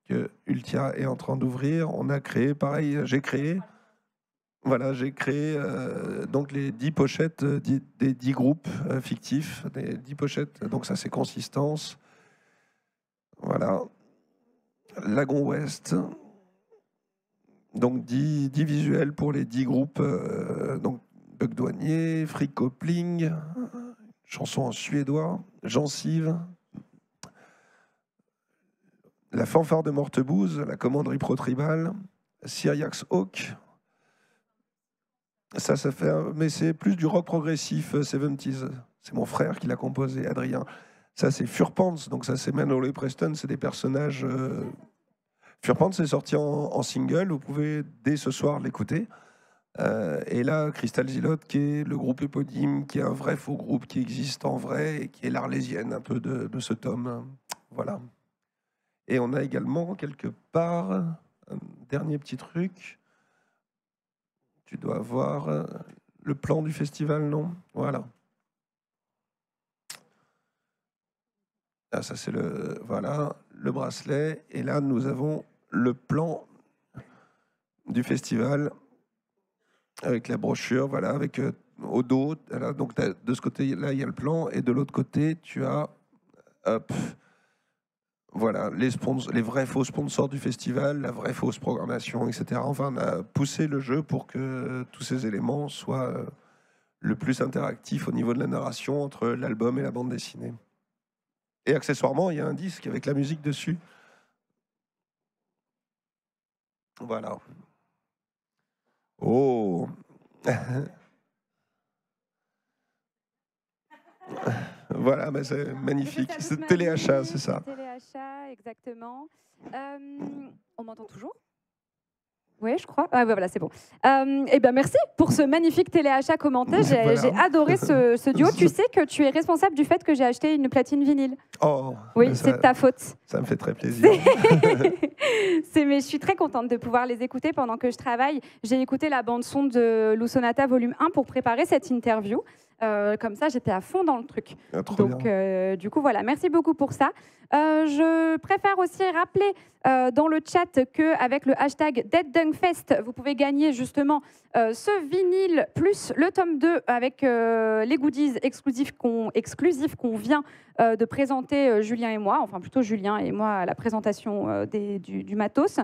que Ultia est en train d'ouvrir. On a créé, pareil, j'ai créé donc les 10 pochettes des 10 groupes fictifs, des 10 pochettes. Donc ça, c'est consistance. Voilà. Lagon Ouest. Donc 10 visuels pour les 10 groupes. Donc Bug Douanier, Frick Copling, chanson en suédois, Gencive, la fanfare de Mortebouze, la commanderie pro-tribal, Syriax Hawk. Ça fait, mais c'est plus du rock progressif 70s. C'est mon frère qui l'a composé, Adrien. Ça, c'est Furpants, donc ça, c'est Manolé Preston, c'est des personnages. Furpants est sorti en single, vous pouvez dès ce soir l'écouter. Et là, Crystal Zilote, qui est le groupe éponyme, qui est un vrai faux groupe qui existe en vrai et qui est l'arlésienne un peu de ce tome. Voilà. Et on a également quelque part un dernier petit truc. Tu dois voir le plan du festival, non? Voilà. Là, ça c'est le bracelet. Et là, nous avons le plan du festival avec la brochure, voilà, avec au dos. Là, donc de ce côté-là, il y a le plan, et de l'autre côté, tu as, hop, voilà, les vrais faux sponsors du festival, la vraie fausse programmation, etc. Enfin, on a poussé le jeu pour que tous ces éléments soient le plus interactifs au niveau de la narration entre l'album et la bande dessinée. Et accessoirement, il y a un disque avec la musique dessus. Voilà. Oh. Voilà, mais c'est magnifique. C'est téléachat, c'est ça. Téléachat, exactement. On m'entend toujours? Oui, je crois. Ah, voilà, c'est bon. Eh ben, merci pour ce magnifique téléachat commenté. J'ai adoré ce duo. Tu sais que tu es responsable du fait que j'ai acheté une platine vinyle. Oh, oui, c'est de ta faute. Ça me fait très plaisir. Mais je suis très contente de pouvoir les écouter pendant que je travaille. J'ai écouté la bande-son de Lou Sonata volume 1 pour préparer cette interview. Comme ça, j'étais à fond dans le truc. Ah, donc, du coup, voilà, merci beaucoup pour ça. Je préfère aussi rappeler dans le chat qu'avec le hashtag DeadDunkFest, vous pouvez gagner justement ce vinyle plus le tome 2 avec les goodies exclusifs qu'on vient de présenter Julien et moi, enfin plutôt Julien et moi à la présentation du matos.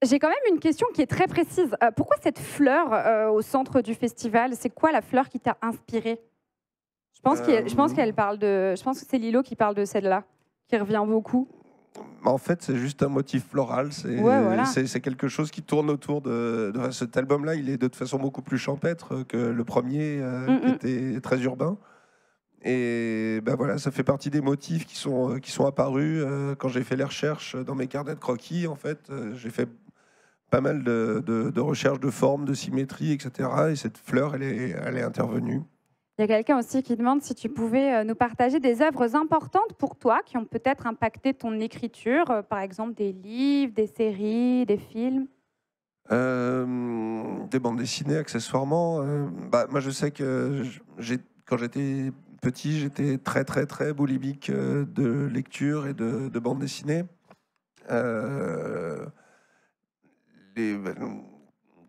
J'ai quand même une question qui est très précise. Pourquoi cette fleur au centre du festival? C'est quoi la fleur qui t'a inspiré? Je pense qu'elle parle de. Je pense que c'est Lilo qui parle de celle-là, qui revient beaucoup. En fait, c'est juste un motif floral. C'est voilà. quelque chose qui tourne autour de cet album-là. Il est de toute façon beaucoup plus champêtre que le premier, qui était très urbain. Et ben voilà, ça fait partie des motifs qui sont apparus quand j'ai fait les recherches dans mes carnets de croquis. En fait, j'ai fait pas mal de recherches de forme, de symétrie, etc. Et cette fleur, elle est intervenue. Il y a quelqu'un aussi qui demande si tu pouvais nous partager des œuvres importantes pour toi qui ont peut-être impacté ton écriture, par exemple des livres, des séries, des films. Des bandes dessinées, accessoirement. Moi, je sais que quand j'étais petit, j'étais très, très, très boulimique de lecture et de bandes dessinées.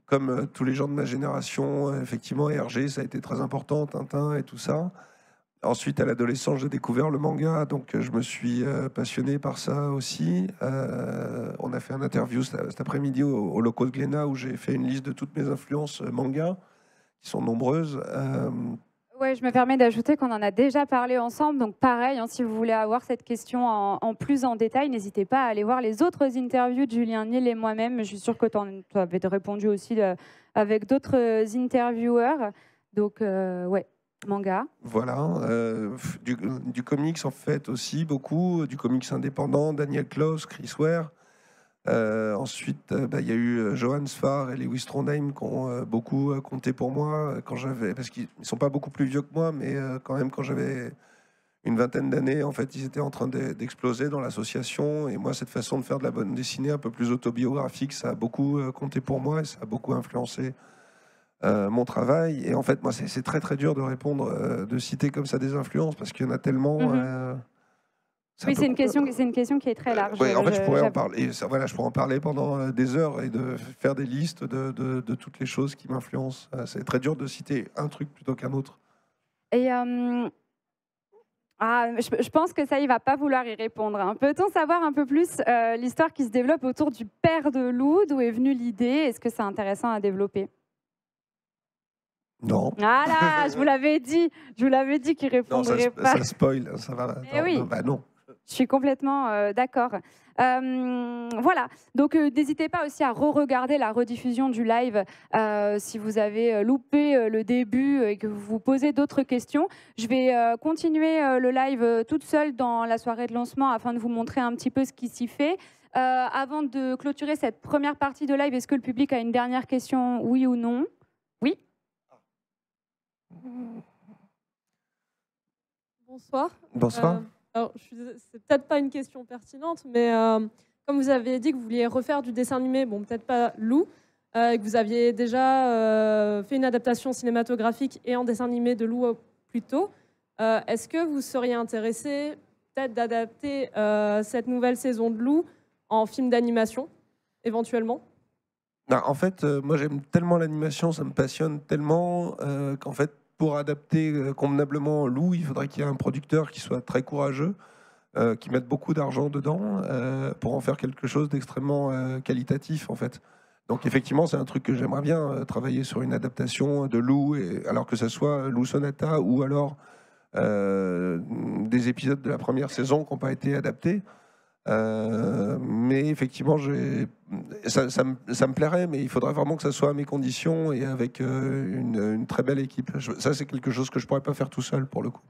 Comme tous les gens de ma génération, effectivement, Hergé, ça a été très important, Tintin et tout ça. Ensuite, à l'adolescence, j'ai découvert le manga, donc je me suis passionné par ça aussi. On a fait un interview cet après-midi au locaux de Glénat où j'ai fait une liste de toutes mes influences manga, qui sont nombreuses. Oui, je me permets d'ajouter qu'on en a déjà parlé ensemble. Donc pareil, si vous voulez avoir cette question en plus en détail, n'hésitez pas à aller voir les autres interviews de Julien Nil et moi-même. Je suis sûre que tu avais répondu aussi avec d'autres intervieweurs. Donc ouais. Manga. Voilà. Du comics, en fait, aussi, beaucoup. Du comics indépendant, Daniel Klaus, Chris Ware. Ensuite, il y a eu Johan Sfar et Lewis Trondheim qui ont beaucoup compté pour moi parce qu'ils ne sont pas beaucoup plus vieux que moi, mais quand même, quand j'avais une vingtaine d'années, en fait, ils étaient en train d'exploser dans l'association. Et moi, cette façon de faire de la bande dessinée un peu plus autobiographique, ça a beaucoup compté pour moi et ça a beaucoup influencé mon travail. Et en fait, moi, c'est très très dur de répondre, de citer comme ça des influences parce qu'il y en a tellement. Oui, c'est une question qui est très large. En fait, je pourrais en parler. Voilà, je pourrais en parler pendant des heures et de faire des listes de toutes les choses qui m'influencent. C'est très dur de citer un truc plutôt qu'un autre. Et je pense que ça, il va pas vouloir y répondre. Hein. Peut-on savoir un peu plus l'histoire qui se développe autour du père de Lou? D'où est venue l'idée? Est-ce que c'est intéressant à développer? Non. Ah là, je vous l'avais dit qu'il répondrait pas. Ça spoil, ça va. Oui. Non. Je suis complètement d'accord. Voilà, donc n'hésitez pas aussi à re-regarder la rediffusion du live si vous avez loupé le début et que vous vous posez d'autres questions. Je vais continuer le live toute seule dans la soirée de lancement afin de vous montrer un petit peu ce qui s'y fait. Avant de clôturer cette première partie de live, est-ce que le public a une dernière question, oui ou non? Oui. Bonsoir. Bonsoir. Alors, c'est peut-être pas une question pertinente, mais comme vous avez dit que vous vouliez refaire du dessin animé, bon, peut-être pas Lou, que vous aviez déjà fait une adaptation cinématographique et en dessin animé de Lou plus tôt, est-ce que vous seriez intéressé peut-être d'adapter cette nouvelle saison de Lou en film d'animation, éventuellement? En fait, moi j'aime tellement l'animation, ça me passionne tellement qu'en fait, pour adapter convenablement Lou, il faudrait qu'il y ait un producteur qui soit très courageux, qui mette beaucoup d'argent dedans pour en faire quelque chose d'extrêmement qualitatif en fait. Donc effectivement, c'est un truc que j'aimerais bien travailler sur une adaptation de Lou, alors que ce soit Lou Sonata ou alors des épisodes de la première saison qui n'ont pas été adaptés. Mais effectivement, ça me plairait, mais il faudrait vraiment que ça soit à mes conditions et avec une très belle équipe. Ça, c'est quelque chose que je ne pourrais pas faire tout seul, pour le coup.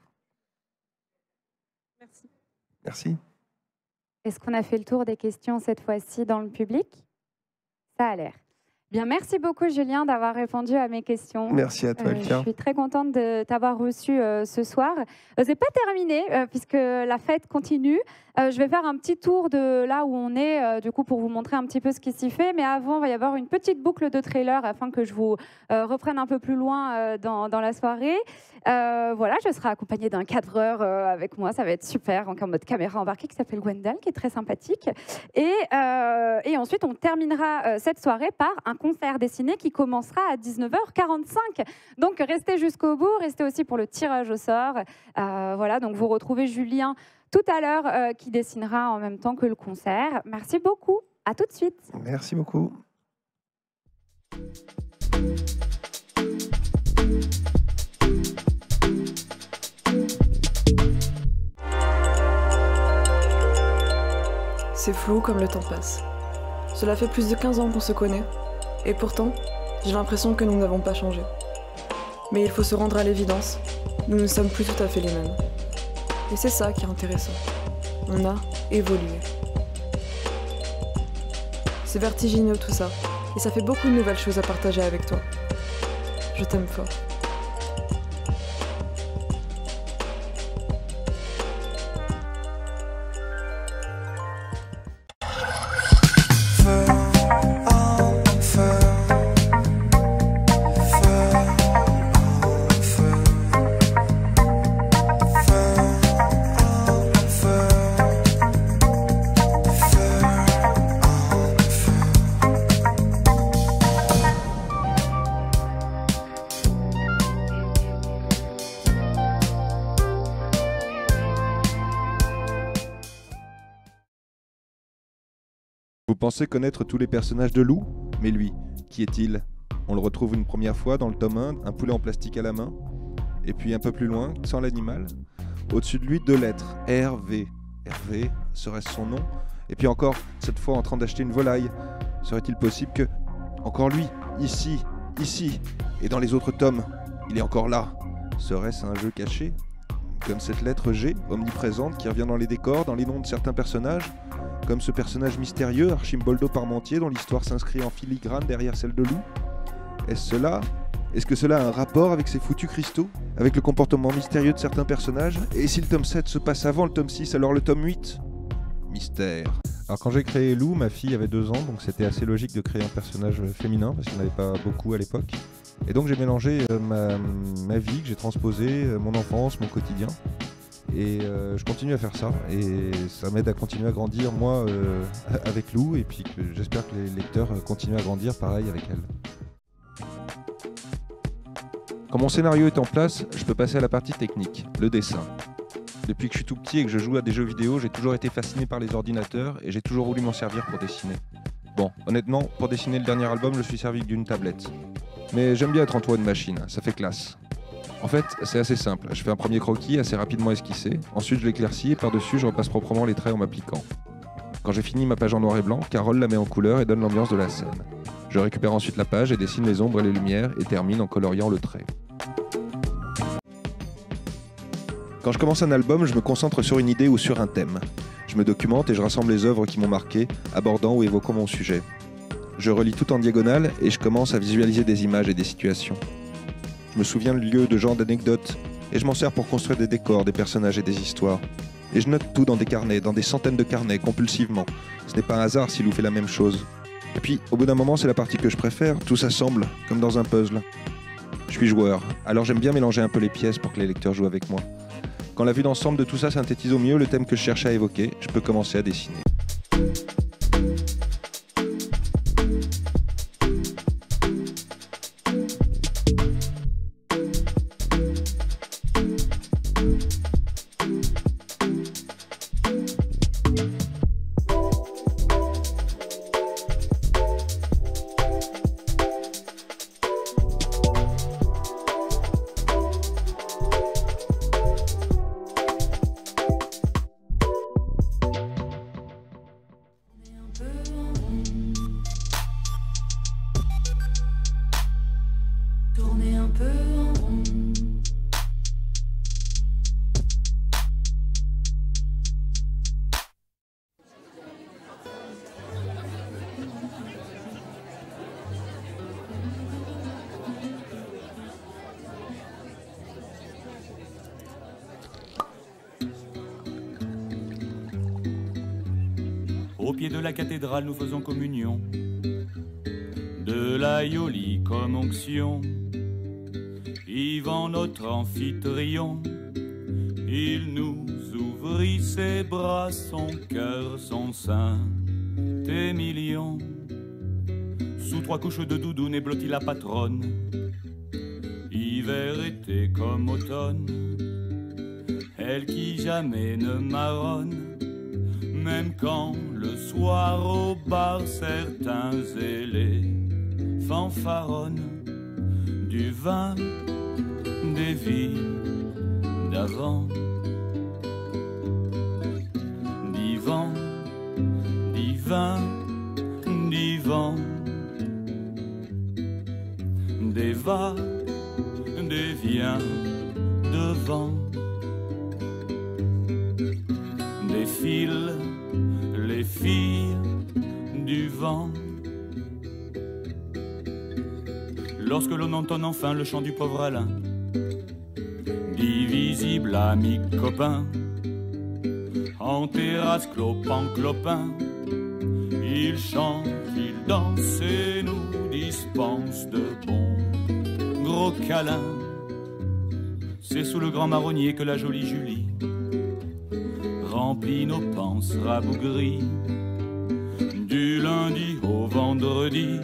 Merci. Merci. Est-ce qu'on a fait le tour des questions cette fois-ci dans le public? Ça a l'air. Bien, merci beaucoup Julien d'avoir répondu à mes questions. Merci à toi, Elka. Je suis très contente de t'avoir reçu ce soir. C'est pas terminé puisque la fête continue. Je vais faire un petit tour de là où on est, du coup, pour vous montrer un petit peu ce qui s'y fait. Mais avant, il va y avoir une petite boucle de trailer afin que je vous reprenne un peu plus loin dans la soirée. Voilà, je serai accompagnée d'un cadreur avec moi. Ça va être super, en mode caméra embarquée, qui s'appelle Gwendal, qui est très sympathique. Et ensuite, on terminera cette soirée par un concert dessiné qui commencera à 19h45. Donc, restez jusqu'au bout. Restez aussi pour le tirage au sort. Voilà, donc vous retrouvez Julien tout à l'heure qui dessinera en même temps que le concert. Merci beaucoup. À tout de suite. Merci beaucoup. C'est flou comme le temps passe. Cela fait plus de 15 ans qu'on se connaît, et pourtant, j'ai l'impression que nous n'avons pas changé. Mais il faut se rendre à l'évidence, nous ne sommes plus tout à fait les mêmes. Et c'est ça qui est intéressant. On a évolué. C'est vertigineux tout ça, et ça fait beaucoup de nouvelles choses à partager avec toi. Je t'aime fort. Vous pensez connaître tous les personnages de Lou? Mais lui, qui est-il? On le retrouve une première fois dans le tome 1, un poulet en plastique à la main. Et puis un peu plus loin, sans l'animal. Au-dessus de lui, 2 lettres, RV. Hervé, serait-ce son nom? Et puis encore, cette fois en train d'acheter une volaille. Serait-il possible que... Encore lui, ici, et dans les autres tomes, il est encore là. Serait-ce un jeu caché? Comme cette lettre G, omniprésente, qui revient dans les décors, dans les noms de certains personnages? Comme ce personnage mystérieux, Archimboldo Parmentier, dont l'histoire s'inscrit en filigrane derrière celle de Lou? Est-ce cela? Est-ce que cela a un rapport avec ces foutus cristaux? Avec le comportement mystérieux de certains personnages? Et si le tome 7 se passe avant le tome 6, alors le tome 8? Mystère. Alors quand j'ai créé Lou, ma fille avait 2 ans, donc c'était assez logique de créer un personnage féminin, parce qu'il n'y en avait pas beaucoup à l'époque. Et donc j'ai mélangé ma vie, que j'ai transposé, mon enfance, mon quotidien. Et je continue à faire ça, et ça m'aide à continuer à grandir, moi, avec Lou, et puis j'espère que les lecteurs continuent à grandir pareil avec elle. Quand mon scénario est en place, je peux passer à la partie technique, le dessin. Depuis que je suis tout petit et que je joue à des jeux vidéo, j'ai toujours été fasciné par les ordinateurs, et j'ai toujours voulu m'en servir pour dessiner. Bon, honnêtement, pour dessiner le dernier album, je suis servi d'une tablette. Mais j'aime bien être entouré de machines, ça fait classe. En fait, c'est assez simple. Je fais un premier croquis assez rapidement esquissé, ensuite je l'éclaircis et par-dessus je repasse proprement les traits en m'appliquant. Quand j'ai fini ma page en noir et blanc, Carole la met en couleur et donne l'ambiance de la scène. Je récupère ensuite la page et dessine les ombres et les lumières et termine en coloriant le trait. Quand je commence un album, je me concentre sur une idée ou sur un thème. Je me documente et je rassemble les œuvres qui m'ont marqué, abordant ou évoquant mon sujet. Je relis tout en diagonale et je commence à visualiser des images et des situations. Je me souviens de lieux, de genres, d'anecdotes, et je m'en sers pour construire des décors, des personnages et des histoires. Et je note tout dans des carnets, dans des centaines de carnets, compulsivement. Ce n'est pas un hasard si Lou fait la même chose. Et puis, au bout d'un moment, c'est la partie que je préfère, tout s'assemble, comme dans un puzzle. Je suis joueur, alors j'aime bien mélanger un peu les pièces pour que les lecteurs jouent avec moi. Quand la vue d'ensemble de tout ça synthétise au mieux le thème que je cherche à évoquer, je peux commencer à dessiner. Au pied de la cathédrale, nous faisons communion. De l'aïoli comme onction. Yvan, notre amphitryon, il nous ouvrit ses bras, son cœur, son sein, tes millions. Sous 3 couches de doudoune et blottit la patronne. Hiver, été comme automne. Elle qui jamais ne marronne. Même quand le soir au bar certains zélés fanfaronnent du vin des vies d'avant, d'Ivan, divin, divan, des va, des viens devant, des fils, les filles du vent. Lorsque l'on entend enfin le chant du pauvre Alain, divisible ami copain, en terrasse clopin clopin, il chante, il danse et nous dispense de bons gros câlins. C'est sous le grand marronnier que la jolie Julie remplit nos panses rabougries. Du lundi au vendredi,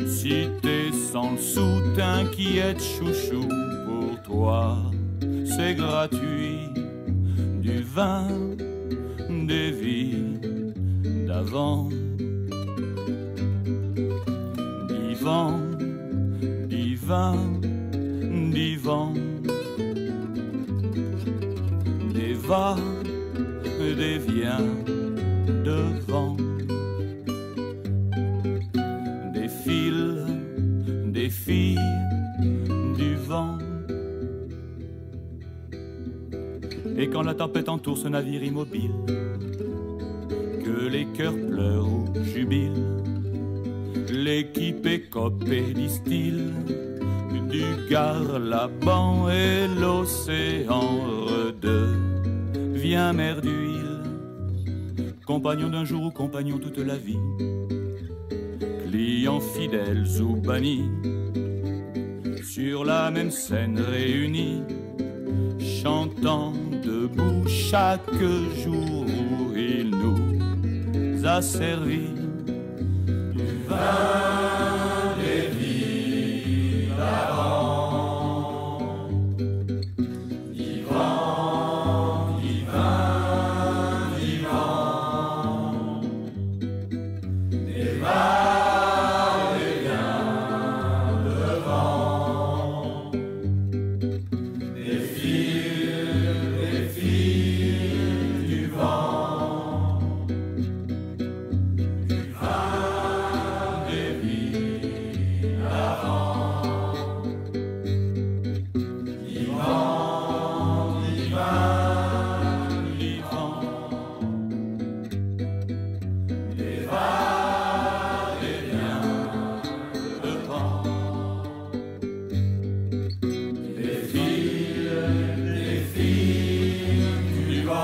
si t'es sans le sou, t'inquiète chouchou, pour toi c'est gratuit. Du vin, des vies d'avant, d'Ivan, divin, divan, des va, des viens devant, des fils, des filles du vent. Et quand la tempête entoure ce navire immobile, que les cœurs pleurent ou jubilent, l'équipe écope et distille du Garlaban et l'océan redevient mer d'huile. Compagnon d'un jour ou compagnon toute la vie, clients fidèles ou bannis, sur la même scène réunis, chantant debout chaque jour où il nous a servi du vin des vies d'avant. Vivant, divin, vivant, des vagues et bien devant, des fils du vent, du vin des vies d'avant. Vivant, divin, vivant, des vagues et bien devant, des fils du vent.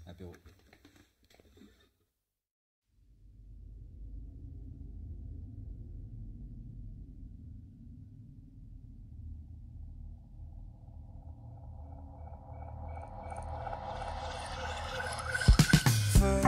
Apéro. Feu,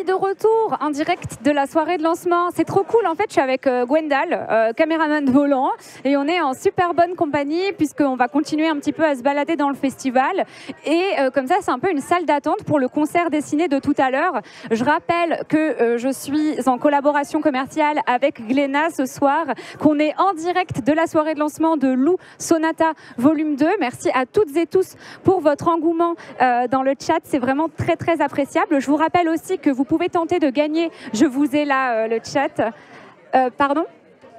de retour en direct de la soirée de lancement. C'est trop cool. En fait, je suis avec Gwendal, caméraman volant, et on est en super bonne compagnie puisqu'on va continuer un petit peu à se balader dans le festival. Et comme ça, c'est un peu une salle d'attente pour le concert dessiné de tout à l'heure. Je rappelle que je suis en collaboration commerciale avec Glénat ce soir, qu'on est en direct de la soirée de lancement de Lou Sonata Volume 2. Merci à toutes et tous pour votre engouement dans le chat. C'est vraiment très, très appréciable. Je vous rappelle aussi que vous pouvez tenter de gagner. Je vous ai là le chat. Pardon ?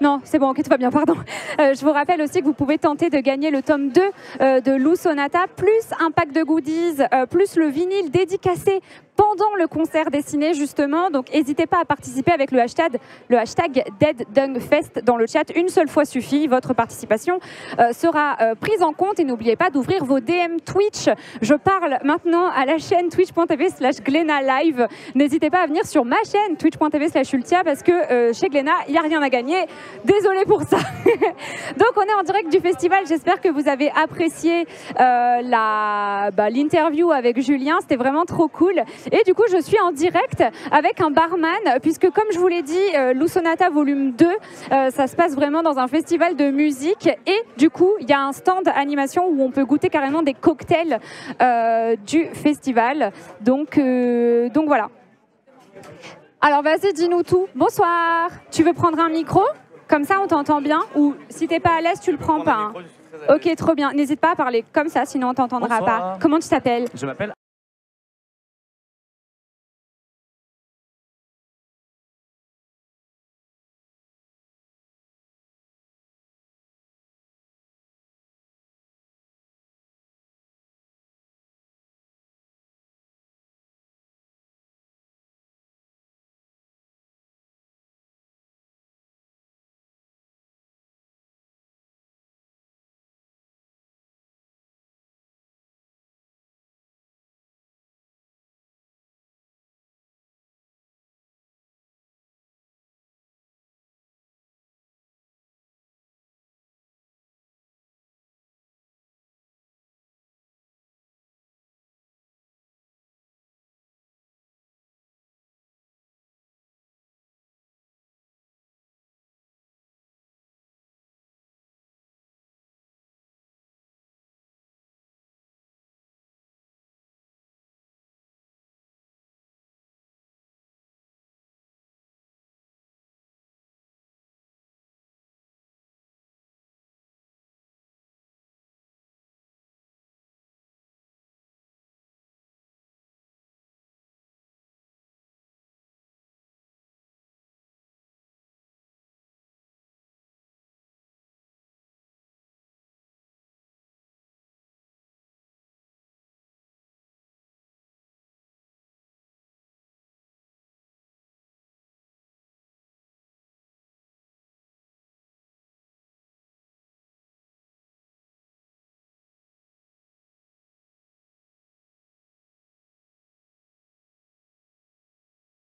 Non, c'est bon, ok, tout va bien, pardon. Je vous rappelle aussi que vous pouvez tenter de gagner le tome 2 de Lou Sonata, plus un pack de goodies, plus le vinyle dédicacé pendant le concert dessiné, justement. Donc, n'hésitez pas à participer avec le hashtag DeadDungFest dans le chat. Une seule fois suffit. Votre participation sera prise en compte. Et n'oubliez pas d'ouvrir vos DM Twitch. Je parle maintenant à la chaîne twitch.tv/GlénatLive. N'hésitez pas à venir sur ma chaîne twitch.tv/Ultia parce que chez Glénat, il n'y a rien à gagner. Désolée pour ça. Donc, on est en direct du festival. J'espère que vous avez apprécié l'interview avec Julien. C'était vraiment trop cool. Et du coup, je suis en direct avec un barman, puisque comme je vous l'ai dit, Lou Sonata Volume 2, ça se passe vraiment dans un festival de musique. Et du coup, il y a un stand animation où on peut goûter carrément des cocktails du festival. Donc voilà. Alors vas-y, dis-nous tout. Bonsoir. Tu veux prendre un micro ? Comme ça, on t'entend bien. Ou si t'es pas à l'aise, tu le prends pas. Hein. Ok, trop bien. N'hésite pas à parler comme ça, sinon on t'entendra pas. Comment tu t'appelles ? Je m'appelle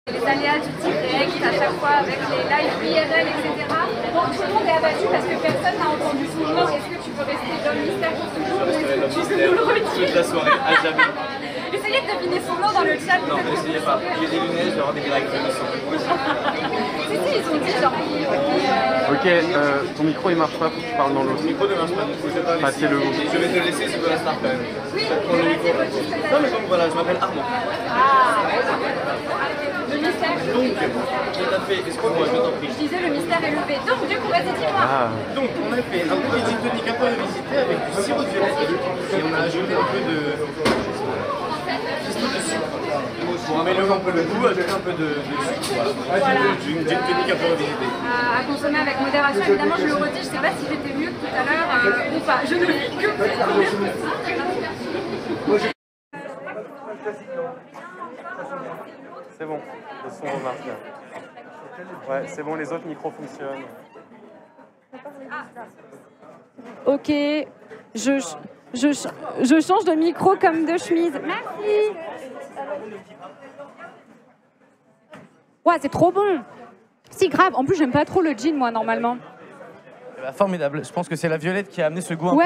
Les aléas du direct à chaque fois avec les lives IRL, etc. Donc tout le monde est abattu parce que personne n'a entendu son nom. Est-ce que tu veux rester dans le mystère pour toujours ou est-ce que tu veux nous le redire toute la soirée, à jamais. Essayez de deviner son nom dans le chat. Non, n'essayez pas. J'ai des lunettes, je vais avoir des directs de son. Si, ils ont dit genre. Ok, ton micro il marche pas, faut que tu parles dans l'autre. Le micro ne marche pas, donc je vais pas laisser. Passez-le. Je vais te laisser, c'est de la star quand même. Oui, mais vas-y, redis. Non, mais donc voilà, je m'appelle Armand. Ah, le mystère. Donc, tout à fait, excuse-moi, je t'en prie. Je disais le mystère est levé. Donc, du coup, vas-y, dis-moi. Donc, on a fait un petit gin tonic un peu revisité avec du sirop de violette et on a ajouté un peu de pistou de sucre. Pour améliorer un peu le goût, ajouter un peu de sucre. Voilà. Gin tonic un peu revisité. À consommer avec modération. Évidemment, je le redis, je ne sais pas si j'étais mieux que tout à l'heure ou pas. Je ne vis que C'est bon, le son marche bien. Ouais, c'est bon, les autres micros fonctionnent. Ok, je change de micro comme de chemise. Merci. Ouais, c'est trop bon. Si grave. En plus, j'aime pas trop le gin, moi, normalement. Formidable. Je pense que c'est la violette qui a amené ce goût un peu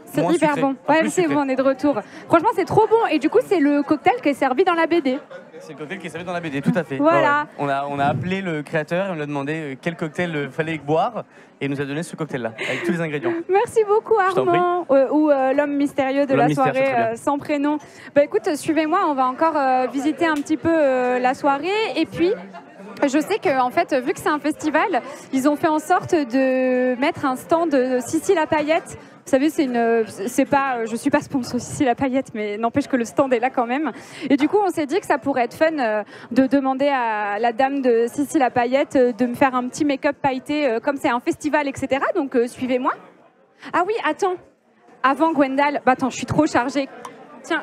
c'est moins hyper sucré. bon. Ouais, c'est bon, on est de retour. Franchement, c'est trop bon. Et du coup, c'est le cocktail qui est servi dans la BD. C'est le cocktail qui est servi dans la BD, tout à fait. Voilà. Ouais, ouais. On a appelé le créateur et on lui a demandé quel cocktail fallait boire et il nous a donné ce cocktail-là, avec tous les ingrédients. Merci beaucoup Armand, ou l'homme mystérieux de la soirée sans prénom. Bah écoute, suivez-moi, on va encore visiter un petit peu la soirée et puis... Je sais que, en fait, vu que c'est un festival, ils ont fait en sorte de mettre un stand de Sissi la Paillette. Vous savez, je suis pas sponsor Sissi la Paillette, mais n'empêche que le stand est là quand même. Et du coup, on s'est dit que ça pourrait être fun de demander à la dame de Sissi la Paillette de me faire un petit make-up pailleté, comme c'est un festival, etc. Donc, suivez-moi. Ah oui, attends. Avant Gwendal, attends, je suis trop chargée. Tiens.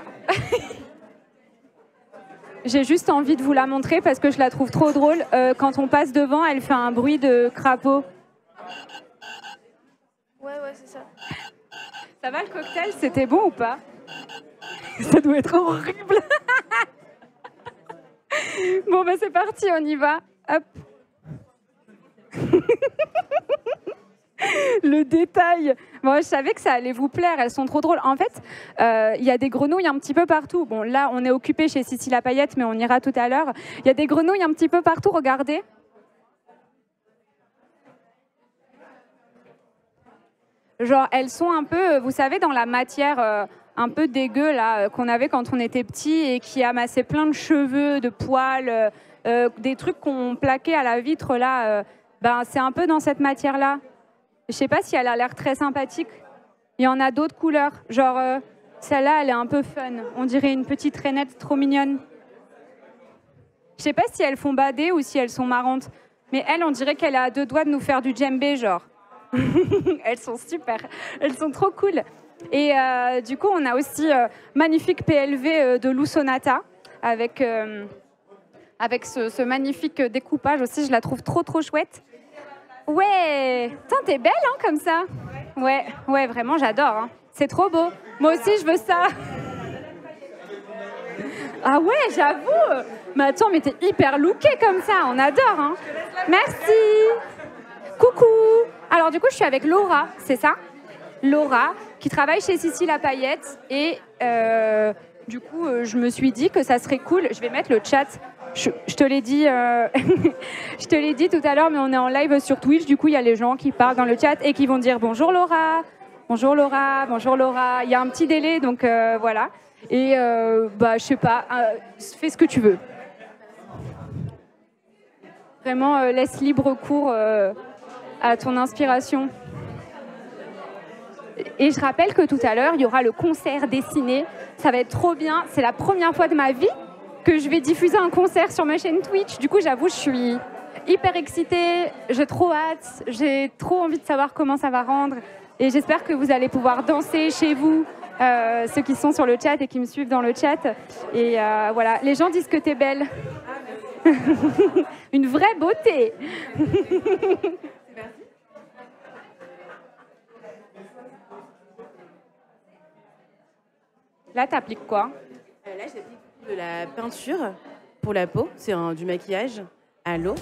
J'ai juste envie de vous la montrer parce que je la trouve trop drôle. Quand on passe devant, elle fait un bruit de crapaud. Ouais, c'est ça. Ça va le cocktail? C'était bon ou pas? Ça doit être horrible. Bon, bah c'est parti, on y va. Hop. Le détail. Bon, je savais que ça allait vous plaire, elles sont trop drôles. En fait, il y a des grenouilles un petit peu partout. Bon, là, on est occupé chez Sissi la Paillette, mais on ira tout à l'heure. Il y a des grenouilles un petit peu partout, regardez. Genre, elles sont un peu, vous savez, dans la matière un peu dégueu là qu'on avait quand on était petit et qui amassait plein de cheveux, de poils, des trucs qu'on plaquait à la vitre là. Ben, c'est un peu dans cette matière-là. Je sais pas si elle a l'air très sympathique. Il y en a d'autres couleurs. Genre, celle-là, elle est un peu fun. On dirait une petite rainette trop mignonne. Je sais pas si elles font bader ou si elles sont marrantes. Mais elle, on dirait qu'elle a à 2 doigts de nous faire du djembé, genre. Elles sont super. Elles sont trop cool. Et du coup, on a aussi magnifique PLV de Lou Sonata avec ce magnifique découpage aussi. Je la trouve trop chouette. Ouais, putain, t'es belle hein, comme ça. Ouais, vraiment, j'adore. Hein. C'est trop beau. Moi aussi, je veux ça. Ah ouais, j'avoue. Mais attends, mais t'es hyper lookée comme ça. On adore. Hein. Merci. Coucou. Alors du coup, je suis avec Laura, c'est ça? Laura, qui travaille chez Sissi la Paillette. Et du coup, je me suis dit que ça serait cool. Je vais mettre le chat. Je te l'ai dit, je te l'ai dit tout à l'heure, mais on est en live sur Twitch. Du coup, il y a les gens qui parlent dans le chat et qui vont dire bonjour Laura, bonjour Laura, bonjour Laura. Il y a un petit délai, donc voilà. Et bah, je sais pas, fais ce que tu veux. Vraiment, laisse libre cours à ton inspiration. Et je rappelle que tout à l'heure, il y aura le concert dessiné. Ça va être trop bien. C'est la première fois de ma vie que je vais diffuser un concert sur ma chaîne Twitch. Du coup, j'avoue, je suis hyper excitée. J'ai trop hâte. J'ai trop envie de savoir comment ça va rendre. Et j'espère que vous allez pouvoir danser chez vous, ceux qui sont sur le chat et qui me suivent dans le chat. Et voilà, les gens disent que t'es belle. Une vraie beauté. Là, t'appliques quoi? Là, j'applique de la peinture pour la peau. C'est du maquillage à l'eau.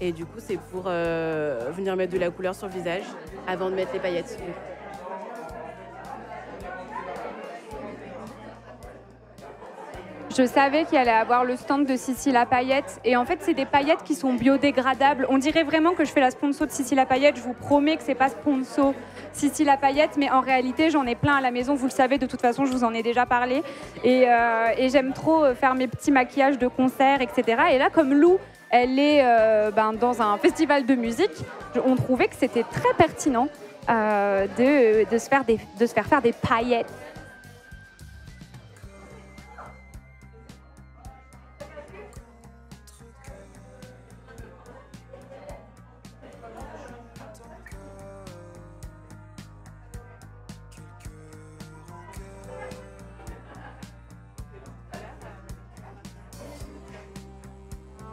Et du coup, c'est pour venir mettre de la couleur sur le visage avant de mettre les paillettes. Je savais qu'il allait avoir le stand de Sissi la Paillette. Et en fait, c'est des paillettes qui sont biodégradables. On dirait vraiment que je fais la sponsor de Sissi la Paillette. Je vous promets que c'est pas sponsor Sissi la Paillette. Mais en réalité, j'en ai plein à la maison. Vous le savez, de toute façon, je vous en ai déjà parlé. Et j'aime trop faire mes petits maquillages de concert, etc. Et là, comme Lou, elle est dans un festival de musique, on trouvait que c'était très pertinent de se faire faire des paillettes.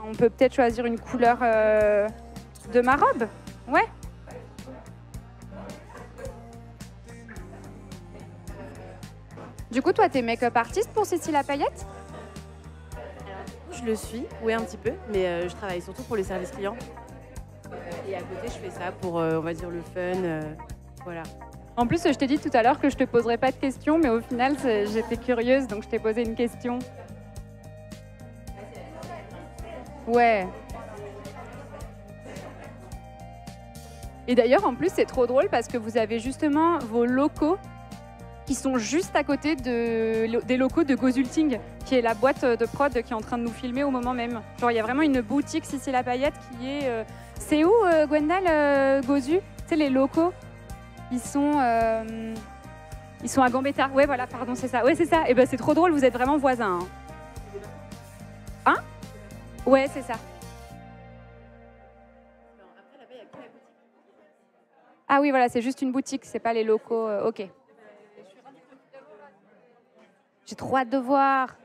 On peut peut-être choisir une couleur de ma robe. Ouais. Du coup, toi, t'es make-up artiste pour Sissi la Paillette? Je le suis, oui, un petit peu, mais je travaille surtout pour les services clients. Et à côté, je fais ça pour, on va dire, le fun. Voilà. En plus, je t'ai dit tout à l'heure que je te poserais pas de questions, mais au final, j'étais curieuse, donc je t'ai posé une question. Ouais. Et d'ailleurs, en plus, c'est trop drôle parce que vous avez justement vos locaux qui sont juste à côté des locaux de Gozulting, qui est la boîte de prod qui est en train de nous filmer au moment même. Genre, il y a vraiment une boutique Cici La Paillette qui est... C'est où, Gwendal, Gozu? Tu sais, les locaux, ils sont à Gambetta. Ouais, voilà, pardon, c'est ça. Ouais, c'est ça. Et ben, c'est trop drôle, vous êtes vraiment voisins. Hein? Ouais, c'est ça. Ah oui, voilà, c'est juste une boutique, c'est pas les locaux. Ok. J'ai trop hâte de voir.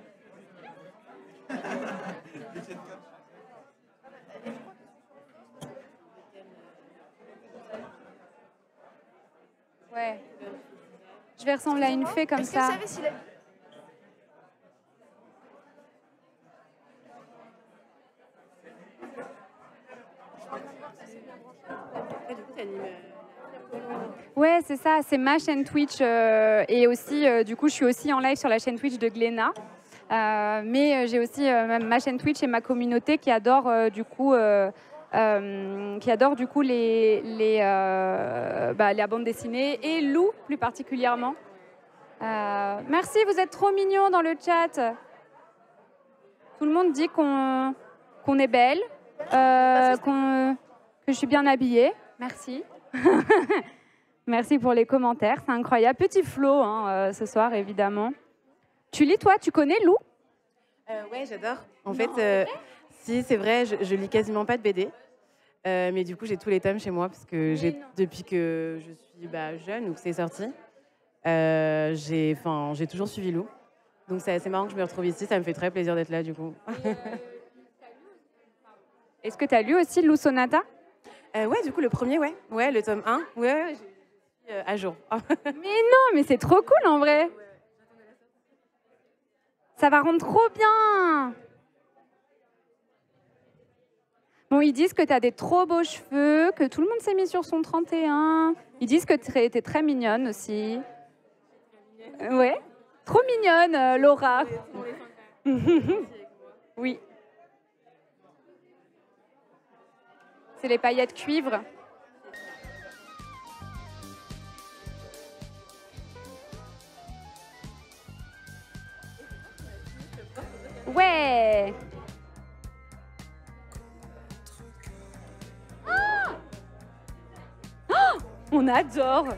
Ouais. Je vais ressembler à une fée comme ça. Vous savez si la... Ouais, c'est ça, c'est ma chaîne Twitch et aussi, du coup, je suis aussi en live sur la chaîne Twitch de Glénat. Mais j'ai aussi ma chaîne Twitch et ma communauté qui adore du coup la bande dessinée et Lou plus particulièrement. Merci, vous êtes trop mignons dans le chat. Tout le monde dit qu'on est belle, que je suis bien habillée. Merci. Merci pour les commentaires, c'est incroyable. Petit flow hein, ce soir, évidemment. Tu lis, toi? Tu connais Lou? Ouais, j'adore. En fait, si, c'est vrai, je lis quasiment pas de BD. Mais du coup, j'ai tous les tomes chez moi parce que depuis que je suis jeune ou que c'est sorti, j'ai toujours suivi Lou. Donc c'est assez marrant que je me retrouve ici, ça me fait très plaisir d'être là du coup. Est-ce que tu as lu aussi Lou Sonata? Ouais, du coup, le premier, ouais. Ouais, le tome 1, ouais, à jour. Mais non, mais c'est trop cool en vrai. Ça va rendre trop bien. Bon, ils disent que tu as des trop beaux cheveux, que tout le monde s'est mis sur son 31. Ils disent que tu es très mignonne aussi. Ouais, trop mignonne, Laura. Oui. C'est les paillettes cuivre. Ouais. Oh, on adore.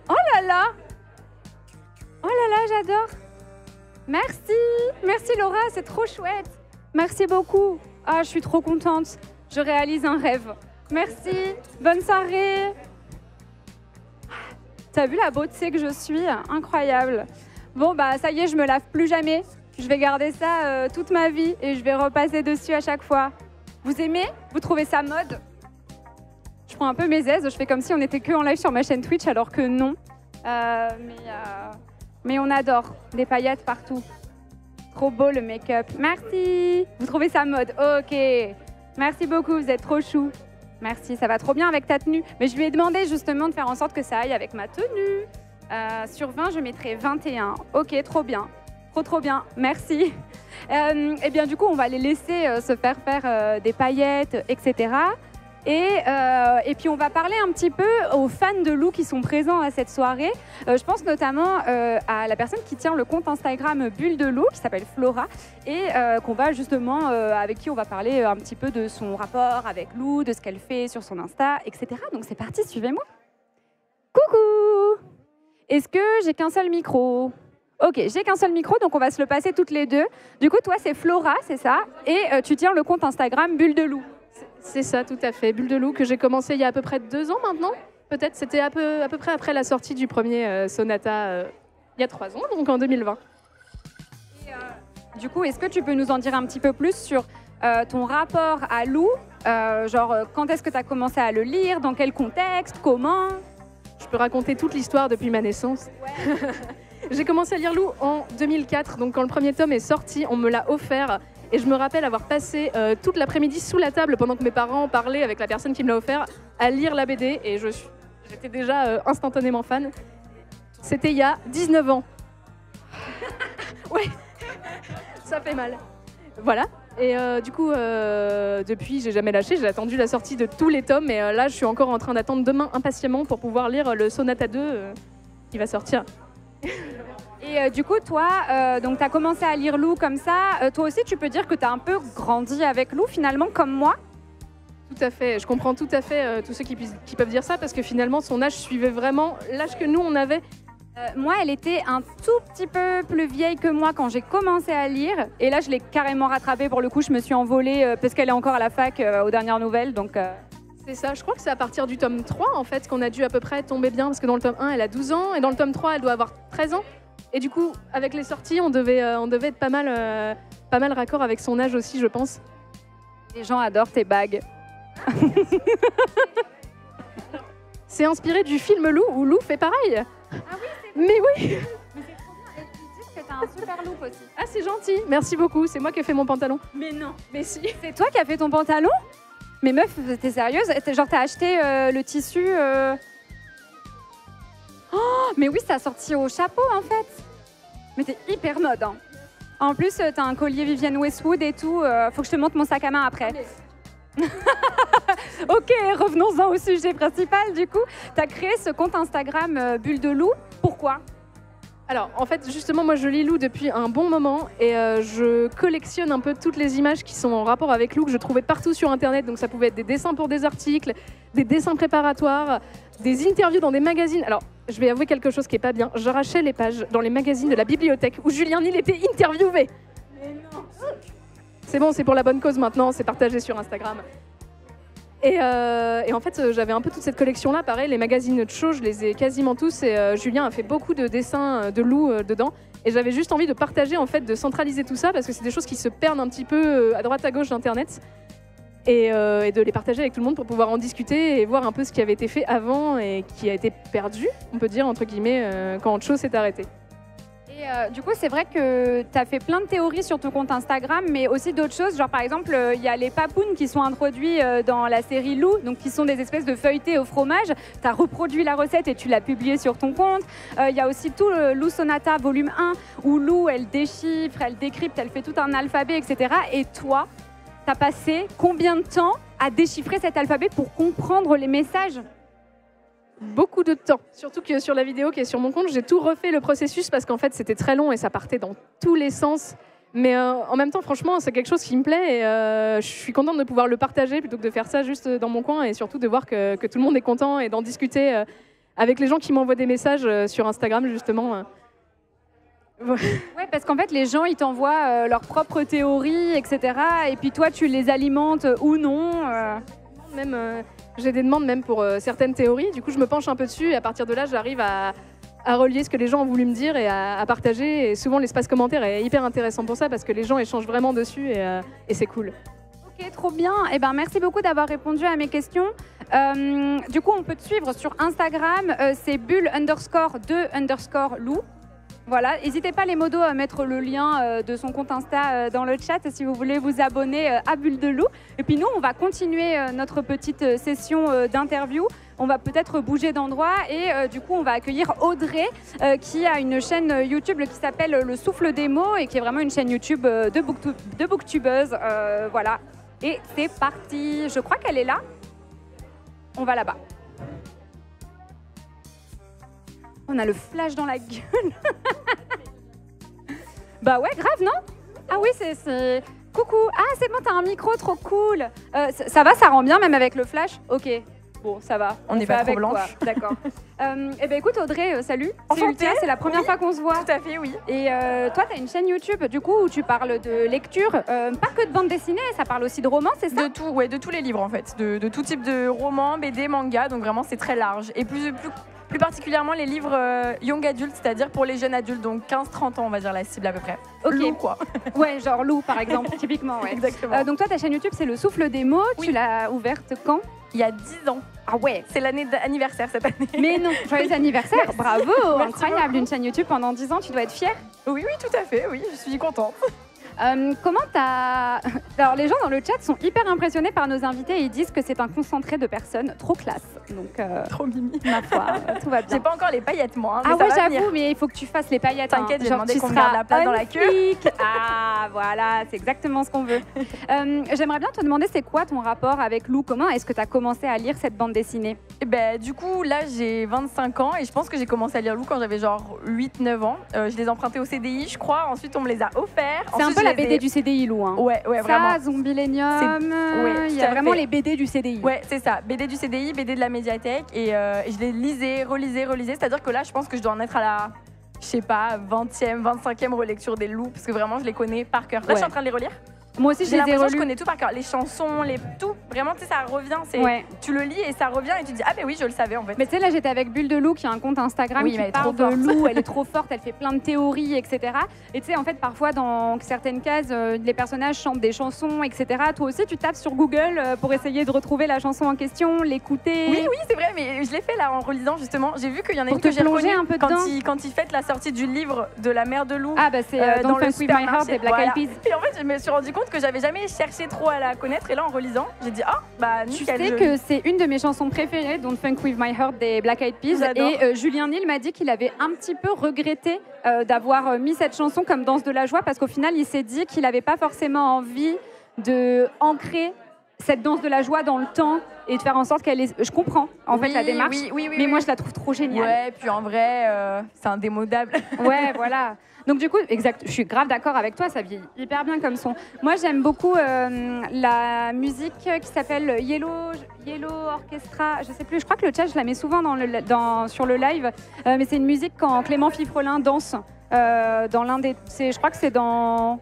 Oh là là. Oh là là, j'adore. Merci. Merci Laura, c'est trop chouette. Merci beaucoup. Ah, je suis trop contente. Je réalise un rêve. Merci. Bonne soirée. T'as vu la beauté que je suis? Incroyable. Bon, bah ça y est, je me lave plus jamais. Je vais garder ça toute ma vie et je vais repasser dessus à chaque fois. Vous aimez? Vous trouvez ça mode? Je prends un peu mes aises, je fais comme si on était que en live sur ma chaîne Twitch alors que non. Mais on adore. Des paillettes partout. Trop beau le make-up. Merci. Vous trouvez ça mode? Ok. Merci beaucoup, vous êtes trop chou. Merci, ça va trop bien avec ta tenue. Mais je lui ai demandé justement de faire en sorte que ça aille avec ma tenue. Sur 20, je mettrai 21. Ok, trop bien. Trop bien, merci. Et bien du coup, on va les laisser se faire des paillettes, etc. Et puis on va parler un petit peu aux fans de Lou qui sont présents à cette soirée. Je pense notamment à la personne qui tient le compte Instagram Bulle de Lou, qui s'appelle Flora, et qu'on va justement, avec qui on va parler un petit peu de son rapport avec Lou, de ce qu'elle fait sur son Insta, etc. Donc c'est parti, suivez-moi. Coucou! Est-ce que j'ai qu'un seul micro? Ok, j'ai qu'un seul micro, donc on va se le passer toutes les deux. Du coup, toi, c'est Flora, c'est ça? Et tu tiens le compte Instagram Bulle de Lou. C'est ça, tout à fait. Bulle de Lou, que j'ai commencé il y a à peu près 2 ans maintenant. Peut-être, c'était à peu près après la sortie du premier Sonata, il y a 3 ans, donc en 2020. Et, du coup, est-ce que tu peux nous en dire un petit peu plus sur ton rapport à Lou? Quand est-ce que tu as commencé à le lire? Dans quel contexte? Comment? Je peux raconter toute l'histoire depuis ma naissance. Ouais. J'ai commencé à lire Lou en 2004, donc quand le premier tome est sorti, on me l'a offert. Et je me rappelle avoir passé toute l'après-midi sous la table pendant que mes parents parlaient avec la personne qui me l'a offert à lire la BD. Et j'étais déjà instantanément fan. C'était il y a 19 ans. Ouais, ça fait mal. Voilà. Et du coup, depuis, j'ai jamais lâché. J'ai attendu la sortie de tous les tomes. Et là, je suis encore en train d'attendre demain impatiemment pour pouvoir lire le Sonata 2 qui va sortir. Et du coup, toi, donc tu as commencé à lire Lou comme ça. Toi aussi, tu peux dire que tu as un peu grandi avec Lou, finalement, comme moi. Tout à fait. Je comprends tout à fait tous ceux qui peuvent dire ça parce que finalement, son âge suivait vraiment l'âge que nous, on avait. Moi, elle était un tout petit peu plus vieille que moi quand j'ai commencé à lire. Et là, je l'ai carrément rattrapée. Pour le coup, je me suis envolée parce qu'elle est encore à la fac aux dernières nouvelles. Donc, c'est ça. Je crois que c'est à partir du tome 3, en fait, qu'on a dû à peu près tomber bien. Parce que dans le tome 1, elle a 12 ans. Et dans le tome 3, elle doit avoir 13 ans. Et du coup, avec les sorties, on devait être pas mal raccord avec son âge aussi, je pense. Les gens adorent tes bagues. C'est inspiré du film Lou, où Lou fait pareil. Ah oui, mais oui. Mais c'est trop bien. Et ils disent que t'as un super look aussi. Ah, c'est gentil. Merci beaucoup. C'est moi qui ai fait mon pantalon. Mais non. Mais si. C'est toi qui as fait ton pantalon? Mais meuf, t'es sérieuse? Genre, t'as acheté le tissu Oh, mais oui, ça a sorti au chapeau, en fait. Mais t'es hyper mode, hein. En plus, t'as un collier Vivienne Westwood et tout. Faut que je te montre mon sac à main après. Ok, revenons-en au sujet principal, du coup. T'as créé ce compte Instagram Bulle de Lou. Pourquoi? Alors, en fait, justement, moi, je lis Lou depuis un bon moment et je collectionne un peu toutes les images qui sont en rapport avec Lou que je trouvais partout sur Internet. Donc, ça pouvait être des dessins pour des articles, des dessins préparatoires, des interviews dans des magazines. Alors, je vais avouer quelque chose qui est pas bien. J'arrachais les pages dans les magazines de la bibliothèque où Julien Nil était interviewé. Mais non. C'est bon, c'est pour la bonne cause maintenant, c'est partagé sur Instagram. Et en fait, j'avais un peu toute cette collection-là. Pareil, les magazines de show, je les ai quasiment tous. Et Julien a fait beaucoup de dessins de Lou dedans. Et j'avais juste envie de partager, en fait, de centraliser tout ça parce que c'est des choses qui se perdent un petit peu à droite à gauche d'Internet. Et de les partager avec tout le monde pour pouvoir en discuter et voir un peu ce qui avait été fait avant et qui a été perdu, on peut dire, entre guillemets, quand autre chose s'est arrêté. Et du coup, c'est vrai que tu as fait plein de théories sur ton compte Instagram, mais aussi d'autres choses. Genre, par exemple, il y a les papounes qui sont introduits dans la série Lou, donc qui sont des espèces de feuilletés au fromage. Tu as reproduit la recette et tu l'as publiée sur ton compte. Il y a aussi tout le Lou Sonata volume 1, où Lou, elle déchiffre, elle décrypte, elle fait tout un alphabet, etc. Et toi, tu as passé combien de temps à déchiffrer cet alphabet pour comprendre les messages? Beaucoup de temps, surtout que sur la vidéo qui est sur mon compte, j'ai tout refait le processus parce qu'en fait c'était très long et ça partait dans tous les sens. Mais en même temps, franchement, c'est quelque chose qui me plaît et je suis contente de pouvoir le partager plutôt que de faire ça juste dans mon coin et surtout de voir que tout le monde est content et d'en discuter avec les gens qui m'envoient des messages sur Instagram justement. Ouais, parce qu'en fait, les gens, ils t'envoient leurs propres théories, etc. Et puis toi, tu les alimentes ou non. Même, j'ai des demandes même pour certaines théories. Du coup, je me penche un peu dessus et à partir de là, j'arrive à relier ce que les gens ont voulu me dire et à partager. Et souvent, l'espace commentaire est hyper intéressant pour ça parce que les gens échangent vraiment dessus et c'est cool. Ok, trop bien. Eh ben, merci beaucoup d'avoir répondu à mes questions. Du coup, on peut te suivre sur Instagram. C'est bulle_de_Lou. Voilà, n'hésitez pas les modos à mettre le lien de son compte Insta dans le chat si vous voulez vous abonner à Bulle de Lou. Et puis nous, on va continuer notre petite session d'interview. On va peut-être bouger d'endroit et du coup, on va accueillir Audrey qui a une chaîne YouTube qui s'appelle Le Souffle des mots et qui est vraiment une chaîne YouTube de booktubeuse. Voilà, et c'est parti. Je crois qu'elle est là. On va là-bas. On a le flash dans la gueule. Bah ouais, grave, non? Ah oui, c'est... Coucou. Ah, c'est bon, t'as un micro, trop cool. Ça va, ça rend bien, même avec le flash? Ok. Bon, ça va. On n'est pas trop blanche. D'accord. Eh ben écoute, Audrey, salut. Enchantée. C'est la première fois qu'on se voit. Tout à fait, oui. Et toi, t'as une chaîne YouTube, du coup, où tu parles de lecture. Pas que de bande dessinée, ça parle aussi de romans, c'est ça? De tout, ouais, de tous les livres, en fait. De tout type de romans, BD, manga. Donc vraiment, c'est très large. Et plus particulièrement les livres young adultes, c'est-à-dire pour les jeunes adultes, donc 15-30 ans, on va dire la cible à peu près. Ok. Lou, quoi. Ouais, genre Lou, par exemple, typiquement. Ouais. Exactement. Donc toi, ta chaîne YouTube, c'est Le Souffle des mots. Oui. Tu l'as ouverte quand? Il y a 10 ans. Ah ouais. C'est l'année d'anniversaire cette année. Mais non, joyeux anniversaire. Merci. Bravo, Merci incroyable. beaucoup. Une chaîne YouTube pendant 10 ans, tu dois être fière. Oui, tout à fait, oui, je suis contente. Comment t'as... Alors, les gens dans le chat sont hyper impressionnés par nos invités et ils disent que c'est un concentré de personnes trop classe. Donc, trop mimi. Ma foi, tout va bien. J'ai pas encore les paillettes, moi. Ah ouais, j'avoue, mais il faut que tu fasses les paillettes. T'inquiète, j'ai demandé tu qu'on me garde seras la place dans la queue. magnifique. Ah, voilà, c'est exactement ce qu'on veut. J'aimerais bien te demander, c'est quoi ton rapport avec Lou? Comment est-ce que tu as commencé à lire cette bande dessinée? Du coup, là, j'ai 25 ans et je pense que j'ai commencé à lire Lou quand j'avais genre 8-9 ans. Je les ai empruntés au CDI, je crois. Ensuite, on me les a offerts. C'est un peu la BD du CDI, Lou. Hein. Ouais, vraiment. Ça, Zombielenium, il y a vraiment les BD du CDI. Ouais, c'est ça. BD du CDI, BD de la médiathèque. Et je les lisais, relisais. C'est-à-dire que là, je pense que je dois en être à la, je sais pas, 20e, 25e relecture des Loups, parce que vraiment, je les connais par cœur. Là, je suis en train de les relire. Moi aussi, j'ai l'impression que je connais tout par cœur. Les chansons, tout. Vraiment, tu sais, ça revient. Tu le lis et ça revient et tu te dis, ah ben oui, je le savais en fait. Mais tu sais, là, j'étais avec Bulle de Lou, qui a un compte Instagram qui parle de Lou. Elle est trop forte, elle fait plein de théories, etc. Et tu sais, en fait, parfois, dans certaines cases, les personnages chantent des chansons, etc. Toi aussi, tu tapes sur Google pour essayer de retrouver la chanson en question, l'écouter. Oui, c'est vrai, mais je l'ai fait là en relisant justement. J'ai vu qu'il y en a pour une que j'ai reconnue un peu quand il fête la sortie du livre de la mère de Lou. Ah bah c'est dans le Don't Fuck With My Heart des Black Eyed Peas. Et en fait, je me suis rendu compte que j'avais jamais cherché trop à la connaître et là en relisant, j'ai dit nickel. Tu sais que c'est une de mes chansons préférées, Don't Funk With My Heart des Black Eyed Peas. Et Julien Nil m'a dit qu'il avait un petit peu regretté d'avoir mis cette chanson comme danse de la joie parce qu'au final, il s'est dit qu'il n'avait pas forcément envie de ancrer cette danse de la joie dans le temps et de faire en sorte qu'elle est... Je comprends en fait la démarche, mais moi je la trouve trop géniale. Ouais, puis en vrai, c'est indémodable. Ouais, voilà. Donc du coup, exact, je suis grave d'accord avec toi, ça vieillit hyper bien comme son. Moi j'aime beaucoup la musique qui s'appelle Yellow Orchestra, je sais plus, je crois que le chat je la mets souvent sur le live, mais c'est une musique quand Clément Fifrelin danse dans l'un des... Je crois que c'est dans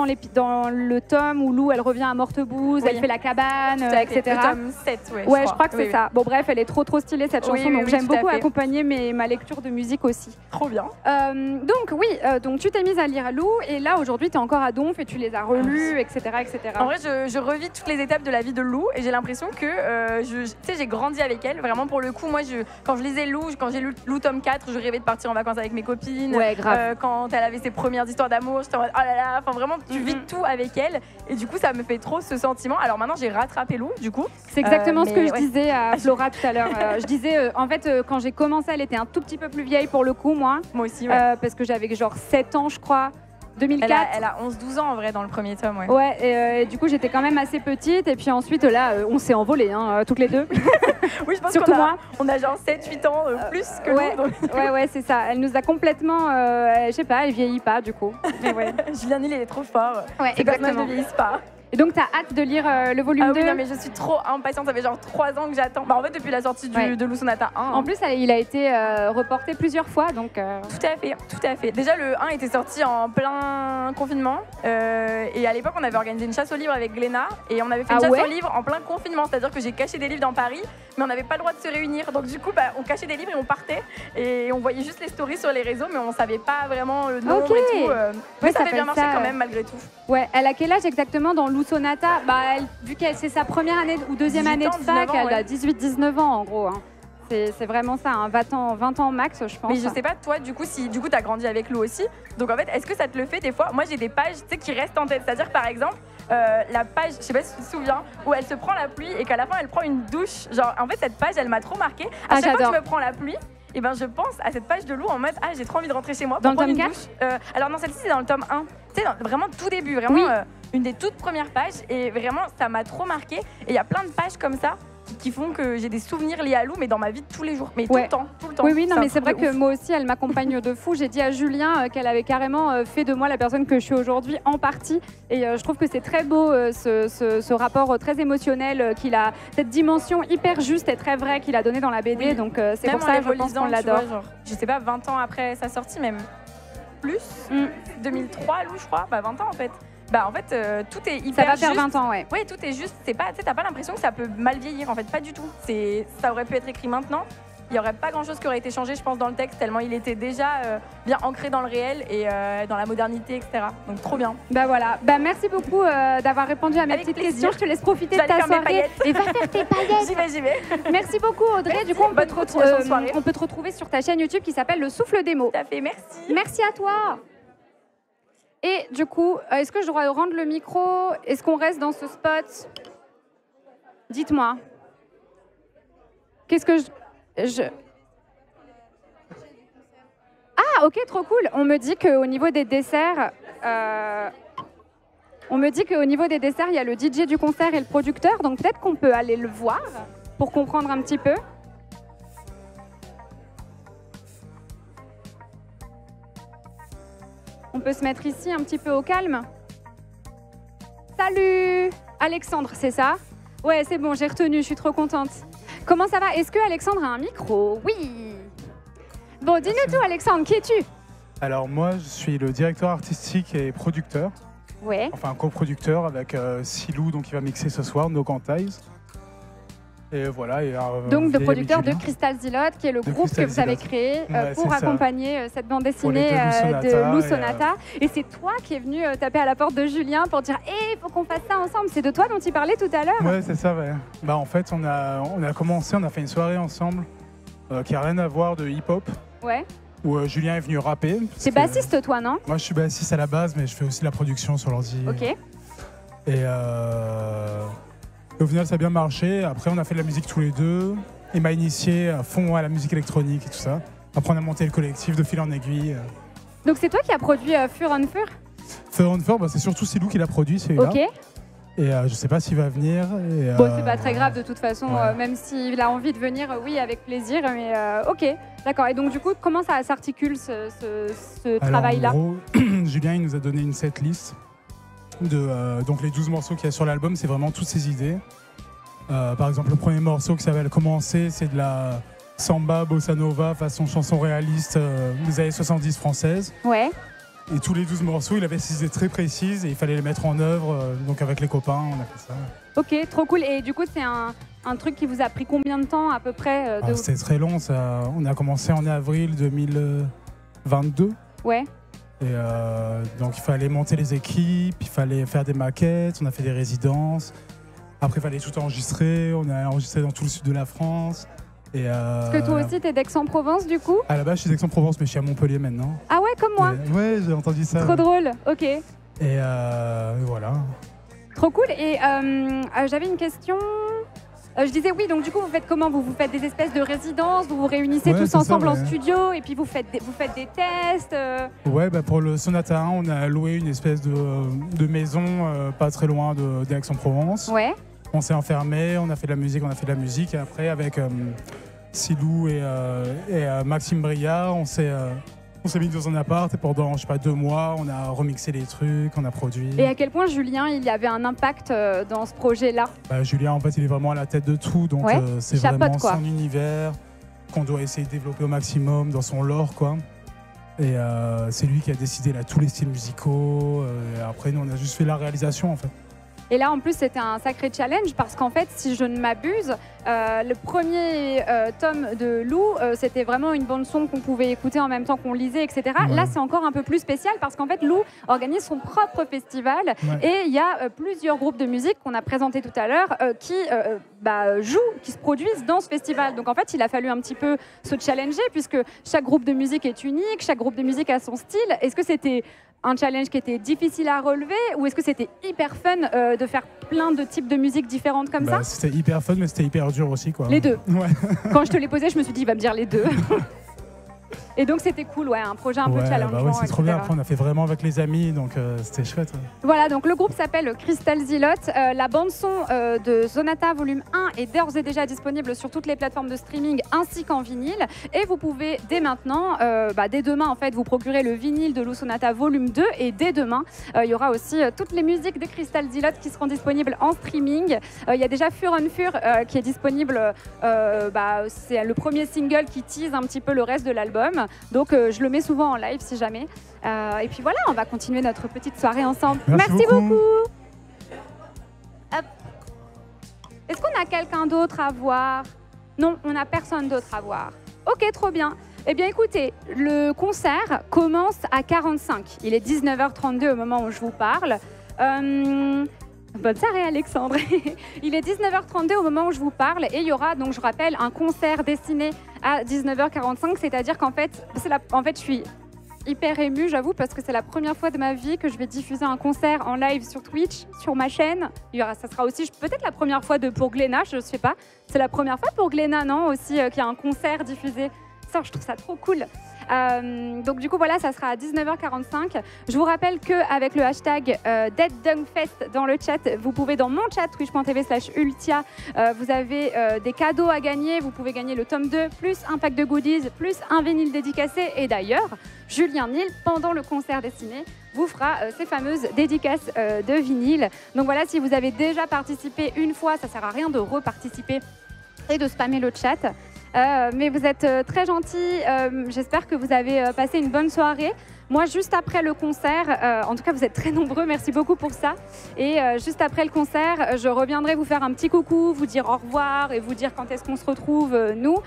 le tome où Lou elle revient à Mortebouse, elle fait la cabane, etc. Le tome 7, je crois que c'est ça. Bon bref, elle est trop stylée cette chanson, donc j'aime beaucoup accompagner ma lecture de musique aussi. Trop bien. Donc tu t'es mise à lire Lou et là aujourd'hui tu es encore à Donf et tu les as relus, etc. En vrai, je revis toutes les étapes de la vie de Lou et j'ai l'impression que j'ai grandi avec elle. Vraiment pour le coup, moi quand je lisais Lou, quand j'ai lu Lou tome 4, je rêvais de partir en vacances avec mes copines. Ouais, grave. Quand elle avait ses premières histoires d'amour, j'étais en mode oh là là, enfin vraiment tu vis tout avec elle et du coup ça me fait trop ce sentiment. Alors maintenant j'ai rattrapé Lou du coup. C'est exactement ce que je disais à Flora tout à l'heure. Je disais en fait quand j'ai commencé elle était un tout petit peu plus vieille pour le coup moi. Moi aussi parce que j'avais genre 7 ans je crois. 2004. Elle a 11-12 ans en vrai dans le premier tome. Et du coup j'étais quand même assez petite et puis ensuite là on s'est envolés toutes les deux. Oui je pense surtout moi. On a genre 7-8 ans plus que nous. Ouais c'est ça. Elle nous a complètement, je sais pas, elle vieillit pas du coup. Julien Nil il est trop fort. Ouais, ces personnages ne vieillissent pas. Et donc, tu as hâte de lire le volume 2? Oui, non, mais je suis trop impatiente. Ça fait genre 3 ans que j'attends. En fait, depuis la sortie de Lou Sonata 1. En plus, il a été reporté plusieurs fois. Donc, Tout à fait. Déjà, le 1 était sorti en plein confinement. Et à l'époque, on avait organisé une chasse aux livres avec Glénat. Et on avait fait une chasse aux livres en plein confinement. C'est-à-dire que j'ai caché des livres dans Paris, mais on n'avait pas le droit de se réunir. Donc, du coup, on cachait des livres et on partait. Et on voyait juste les stories sur les réseaux, mais on savait pas vraiment le nom et tout. Mais ça avait bien marché quand même, malgré tout. Ouais, elle a quel âge exactement dans Lou Sonata? Vu qu'elle c'est sa première année ou deuxième année de fac, elle a 18-19 ans en gros. Hein. C'est vraiment ça, 20 ans max, je pense. Mais je sais pas, toi, du coup, si tu as grandi avec Lou aussi, donc en fait, est-ce que ça te le fait des fois? Moi, j'ai des pages qui restent en tête. C'est-à-dire, par exemple, la page, je sais pas si tu te souviens, où elle se prend la pluie et qu'à la fin, elle prend une douche. Genre, en fait, cette page, elle m'a trop marquée. À chaque fois que je me prends la pluie, et je pense à cette page de Lou en mode j'ai trop envie de rentrer chez moi. Dans le tome 4 alors non, celle-ci c'est dans le tome 1. Tu sais, vraiment tout début, vraiment une des toutes premières pages. Et vraiment, ça m'a trop marqué. Et il y a plein de pages comme ça qui font que j'ai des souvenirs liés à Lou, mais dans ma vie de tous les jours. Mais tout le temps. Oui, non, mais c'est vrai que moi aussi, elle m'accompagne de fou. J'ai dit à Julien qu'elle avait carrément fait de moi la personne que je suis aujourd'hui en partie. Et je trouve que c'est très beau, ce rapport très émotionnel qu'il a, cette dimension hyper juste et très vraie qu'il a donnée dans la BD. Oui. Donc c'est pour ça que je pense qu'on l'adore. Je sais pas, 20 ans après sa sortie, même plus. 2003, Lou, je crois. 20 ans en fait. En fait, tout est hyper ça va faire juste. 20 ans, ouais. Oui, tout est juste. T'as pas l'impression que ça peut mal vieillir, en fait, pas du tout. Ça aurait pu être écrit maintenant. Il n'y aurait pas grand-chose qui aurait été changé, je pense, dans le texte, tellement il était déjà bien ancré dans le réel et dans la modernité, etc. Donc, trop bien. Voilà. Merci beaucoup d'avoir répondu à mes petites questions. Je te laisse profiter de ta soirée. Et va faire tes paillettes. J'y vais. Merci beaucoup, Audrey. Merci. Du coup, on peut te retrouver sur ta chaîne YouTube qui s'appelle Le Souffle des mots. Tout à fait, merci. Merci à toi. Et du coup, est-ce que je dois rendre le micro? Est-ce qu'on reste dans ce spot? Dites-moi. Qu'est-ce que je... Ah, ok, trop cool. On me dit qu'au niveau des desserts... On me dit qu'au niveau des desserts, il y a le DJ du concert et le producteur. Donc peut-être qu'on peut aller le voir pour comprendre un petit peu. On peut se mettre ici un petit peu au calme. Salut Alexandre, c'est ça? Ouais, c'est bon, j'ai retenu, je suis trop contente. Comment ça va? Est-ce que Alexandre a un micro? Oui. Bon, dis-nous tout Alexandre, qui es-tu? Alors moi, je suis le directeur artistique et producteur. Ouais. Enfin, coproducteur avec Silou, donc il va mixer ce soir, No Quantize. Et voilà. Et, donc, de producteur de Crystal Zilote, qui est le groupe que vous avez créé pour accompagner cette bande dessinée de Lou Sonata. Et c'est toi qui es venu taper à la porte de Julien pour dire il faut qu'on fasse ça ensemble. C'est de toi dont il parlait tout à l'heure. Ouais, c'est ça, ouais. Bah, en fait, on a commencé, on a fait une soirée ensemble qui n'a rien à voir de hip-hop. Ouais. Où Julien est venu rapper. C'est bassiste, toi, non? Moi, je suis bassiste à la base, mais je fais aussi de la production sur l'ordi. Ok. Et au final, ça a bien marché. Après, on a fait de la musique tous les deux. Il m'a initié à fond à la musique électronique et tout ça. Après, on a monté le collectif de fil en aiguille. Donc, c'est toi qui as produit Fur on Fur? Fur on Fur, bah, c'est surtout Silou qui l'a produit, celui-là. Ok. Et je sais pas s'il va venir. Et, bon, c'est pas très grave de toute façon, même s'il a envie de venir, oui, avec plaisir. Mais ok, d'accord. Et donc, du coup, comment ça s'articule ce travail-là? En gros, Julien, il nous a donné une setlist. Donc les 12 morceaux qu'il y a sur l'album, c'est vraiment toutes ses idées. Par exemple, le premier morceau qui s'appelle Commencer, c'est de la samba, bossa nova, façon chanson réaliste des années 70 françaises. Ouais. Et tous les 12 morceaux, il avait ses idées très précises et il fallait les mettre en œuvre. Donc avec les copains, on a fait ça. Ok, trop cool. Et du coup, c'est un truc qui vous a pris combien de temps à peu près C'était très long. On a commencé en avril 2022. Ouais. Et donc il fallait monter les équipes, il fallait faire des maquettes, on a fait des résidences. Après il fallait tout enregistrer, on a enregistré dans tout le sud de la France. Parce que toi aussi t'es d'Aix-en-Provence du coup? À la base je suis d'Aix-en-Provence mais je suis à Montpellier maintenant. Ah ouais, comme moi? Ouais, j'ai entendu ça. Trop drôle, ok. Et voilà. Trop cool. Et j'avais une question. Je disais oui, donc du coup vous faites comment? Vous faites des espèces de résidences, vous vous réunissez tous ensemble en studio et puis vous faites des tests Ouais, bah pour le Sonata 1, on a loué une espèce de maison pas très loin d'Aix-en-Provence. Ouais. On s'est enfermé, on a fait de la musique et après avec Silou et Maxime Briard, on s'est mis dans un appart et pendant, je sais pas, 2 mois, on a remixé les trucs, on a produit. Et à quel point Julien, il y avait un impact dans ce projet-là? Julien, en fait, il est vraiment à la tête de tout, donc c'est vraiment son univers qu'on doit essayer de développer au maximum dans son lore, quoi. Et c'est lui qui a décidé là, tous les styles musicaux. Et après, nous, on a juste fait la réalisation, en fait. Et là, en plus, c'était un sacré challenge parce qu'en fait, si je ne m'abuse, le premier tome de Lou, c'était vraiment une bande-son qu'on pouvait écouter en même temps qu'on lisait, etc. Ouais. Là, c'est encore un peu plus spécial parce qu'en fait, Lou organise son propre festival et il y a plusieurs groupes de musique qu'on a présentés tout à l'heure qui jouent, qui se produisent dans ce festival. Donc, en fait, il a fallu un petit peu se challenger puisque chaque groupe de musique est unique, chaque groupe de musique a son style. Est-ce que c'était un challenge qui était difficile à relever ou est-ce que c'était hyper fun de faire plein de types de musique différentes comme ça? C'était hyper fun, mais c'était hyper dur aussi, quoi. Les deux. Ouais. Quand je te l'ai posé, je me suis dit, il va me dire les deux. Et donc c'était cool, ouais, un projet un peu challengeant. C'est trop bien. Après, on a fait vraiment avec les amis, donc c'était chouette. Ouais. Voilà, donc le groupe s'appelle Crystal Zilote. La bande-son de Sonata Volume 1 est d'ores et déjà disponible sur toutes les plateformes de streaming ainsi qu'en vinyle. Et vous pouvez dès maintenant, dès demain en fait, vous procurer le vinyle de Lou Sonata Volume 2. Et dès demain, il y aura aussi toutes les musiques de Crystal Zilote qui seront disponibles en streaming. Il y a déjà Fur on Fur qui est disponible. C'est le premier single qui tease un petit peu le reste de l'album. Donc je le mets souvent en live si jamais. Et puis voilà, on va continuer notre petite soirée ensemble. Merci beaucoup. Est-ce qu'on a quelqu'un d'autre à voir? Non, on n'a personne d'autre à voir. Ok, trop bien. Eh bien écoutez, le concert commence à 45. Il est 19h32 au moment où je vous parle. Bonne soirée Alexandre. Il est 19h32 au moment où je vous parle et il y aura, donc je rappelle, un concert destiné à 19h45, c'est-à-dire qu'en fait, je suis hyper émue, j'avoue, parce que c'est la première fois de ma vie que je vais diffuser un concert en live sur Twitch, sur ma chaîne. Ça sera aussi peut-être la première fois pour Glénat, je ne sais pas. C'est la première fois pour Glénat, non, aussi, qu'il y a un concert diffusé. Ça, je trouve ça trop cool. Donc du coup voilà, ça sera à 19h45. Je vous rappelle qu'avec le hashtag DeadDunkFest dans le chat, vous pouvez dans mon chat twitch.tv/Ultia, vous avez des cadeaux à gagner. Vous pouvez gagner le tome 2 plus un pack de goodies plus un vinyle dédicacé. Et d'ailleurs, Julien Nil, pendant le concert dessiné, vous fera ces fameuses dédicaces de vinyle. Donc voilà, si vous avez déjà participé une fois, ça sert à rien de reparticiper et de spammer le chat. Mais vous êtes très gentils, j'espère que vous avez passé une bonne soirée. Moi, juste après le concert, en tout cas, vous êtes très nombreux, merci beaucoup pour ça. Et juste après le concert, je reviendrai vous faire un petit coucou, vous dire au revoir et vous dire quand est-ce qu'on se retrouve, nous.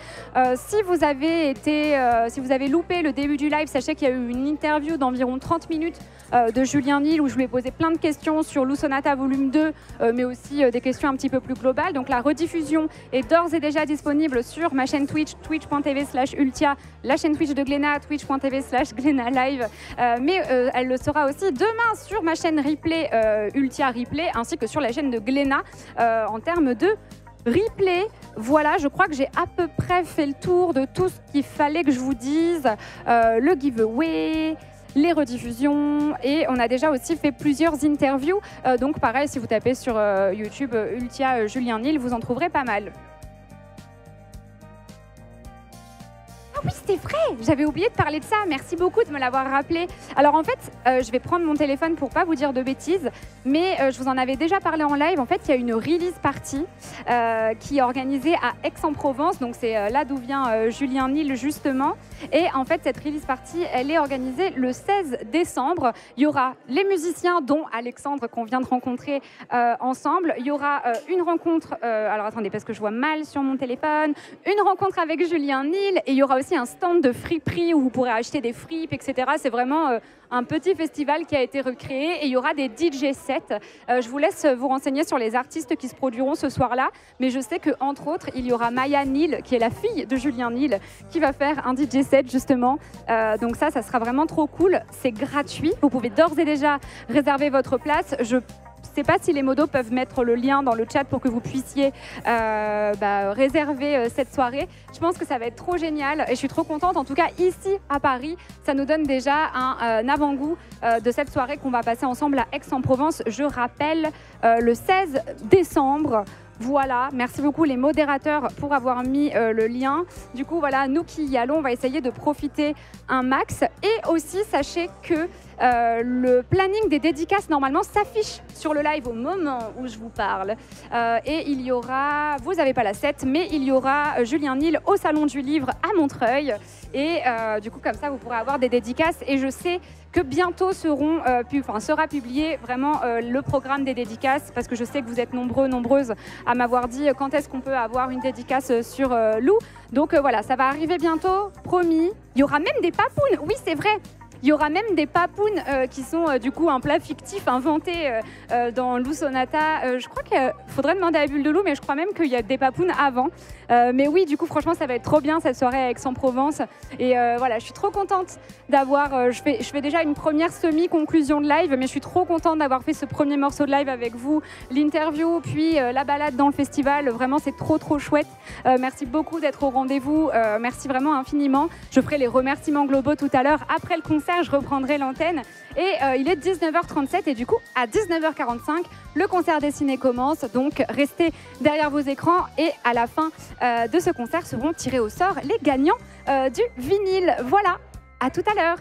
Si vous avez loupé le début du live, sachez qu'il y a eu une interview d'environ 30 minutes de Julien Nil où je lui ai posé plein de questions sur Lou Sonata volume 2, mais aussi des questions un petit peu plus globales. Donc la rediffusion est d'ores et déjà disponible sur ma chaîne Twitch, twitch.tv/Ultia, la chaîne Twitch de Glénat, twitch.tv/Glénat Live. Mais elle le sera aussi demain sur ma chaîne replay, Ultia Replay, ainsi que sur la chaîne de Glénat en termes de replay. Voilà, je crois que j'ai à peu près fait le tour de tout ce qu'il fallait que je vous dise. Le giveaway, les rediffusions, et on a déjà aussi fait plusieurs interviews. Donc pareil, si vous tapez sur YouTube Ultia Julien Nil, vous en trouverez pas mal. Ah oui, c'est vrai, j'avais oublié de parler de ça. Merci beaucoup de me l'avoir rappelé. Alors en fait, je vais prendre mon téléphone pour pas vous dire de bêtises, mais je vous en avais déjà parlé en live. En fait, il y a une release party qui est organisée à Aix-en-Provence. Donc c'est là d'où vient Julien Nil justement. Et en fait, cette release party, elle est organisée le 16 décembre. Il y aura les musiciens, dont Alexandre qu'on vient de rencontrer ensemble. Il y aura une rencontre, alors attendez parce que je vois mal sur mon téléphone, une rencontre avec Julien Nil, et il y aura aussi un stand de friperie où vous pourrez acheter des fripes, etc. C'est vraiment un petit festival qui a été recréé, et il y aura des DJ sets. Je vous laisse vous renseigner sur les artistes qui se produiront ce soir-là, mais je sais qu'entre autres, il y aura Maya Nil, qui est la fille de Julien Nil, qui va faire un DJ set justement. Donc ça sera vraiment trop cool. C'est gratuit. Vous pouvez d'ores et déjà réserver votre place. Je ne sais pas si les modos peuvent mettre le lien dans le chat pour que vous puissiez réserver cette soirée. Je pense que ça va être trop génial et je suis trop contente. En tout cas, ici à Paris, ça nous donne déjà un avant-goût de cette soirée qu'on va passer ensemble à Aix-en-Provence. Je rappelle, le 16 décembre. Voilà, merci beaucoup les modérateurs pour avoir mis le lien. Du coup, voilà, nous qui y allons, on va essayer de profiter un max. Et aussi, sachez que le planning des dédicaces, normalement, s'affiche sur le live au moment où je vous parle. Et il y aura, vous n'avez pas la 7, mais il y aura Julien Nil au Salon du Livre à Montreuil. Et du coup, comme ça, vous pourrez avoir des dédicaces. Et je sais que bientôt sera publié vraiment le programme des dédicaces, parce que je sais que vous êtes nombreuses à m'avoir dit quand est-ce qu'on peut avoir une dédicace sur Lou. Donc voilà, ça va arriver bientôt, promis. Il y aura même des papounes, oui c'est vrai. Il y aura même des papounes qui sont du coup un plat fictif inventé dans Lou Sonata. Je crois qu'il faudrait demander à Bulle de Lou, mais je crois même qu'il y a des papounes avant. Mais oui, du coup, franchement, ça va être trop bien cette soirée à Aix-en-Provence. Et voilà, je suis trop contente d'avoir... je fais déjà une première semi-conclusion de live, mais je suis trop contente d'avoir fait ce premier morceau de live avec vous, l'interview, puis la balade dans le festival. Vraiment, c'est trop chouette. Merci beaucoup d'être au rendez-vous. Merci vraiment infiniment. Je ferai les remerciements globaux tout à l'heure après le concert. Je reprendrai l'antenne et il est 19h37 et du coup à 19h45 le concert dessiné commence, donc restez derrière vos écrans et à la fin de ce concert seront tirés au sort les gagnants du vinyle. Voilà, à tout à l'heure.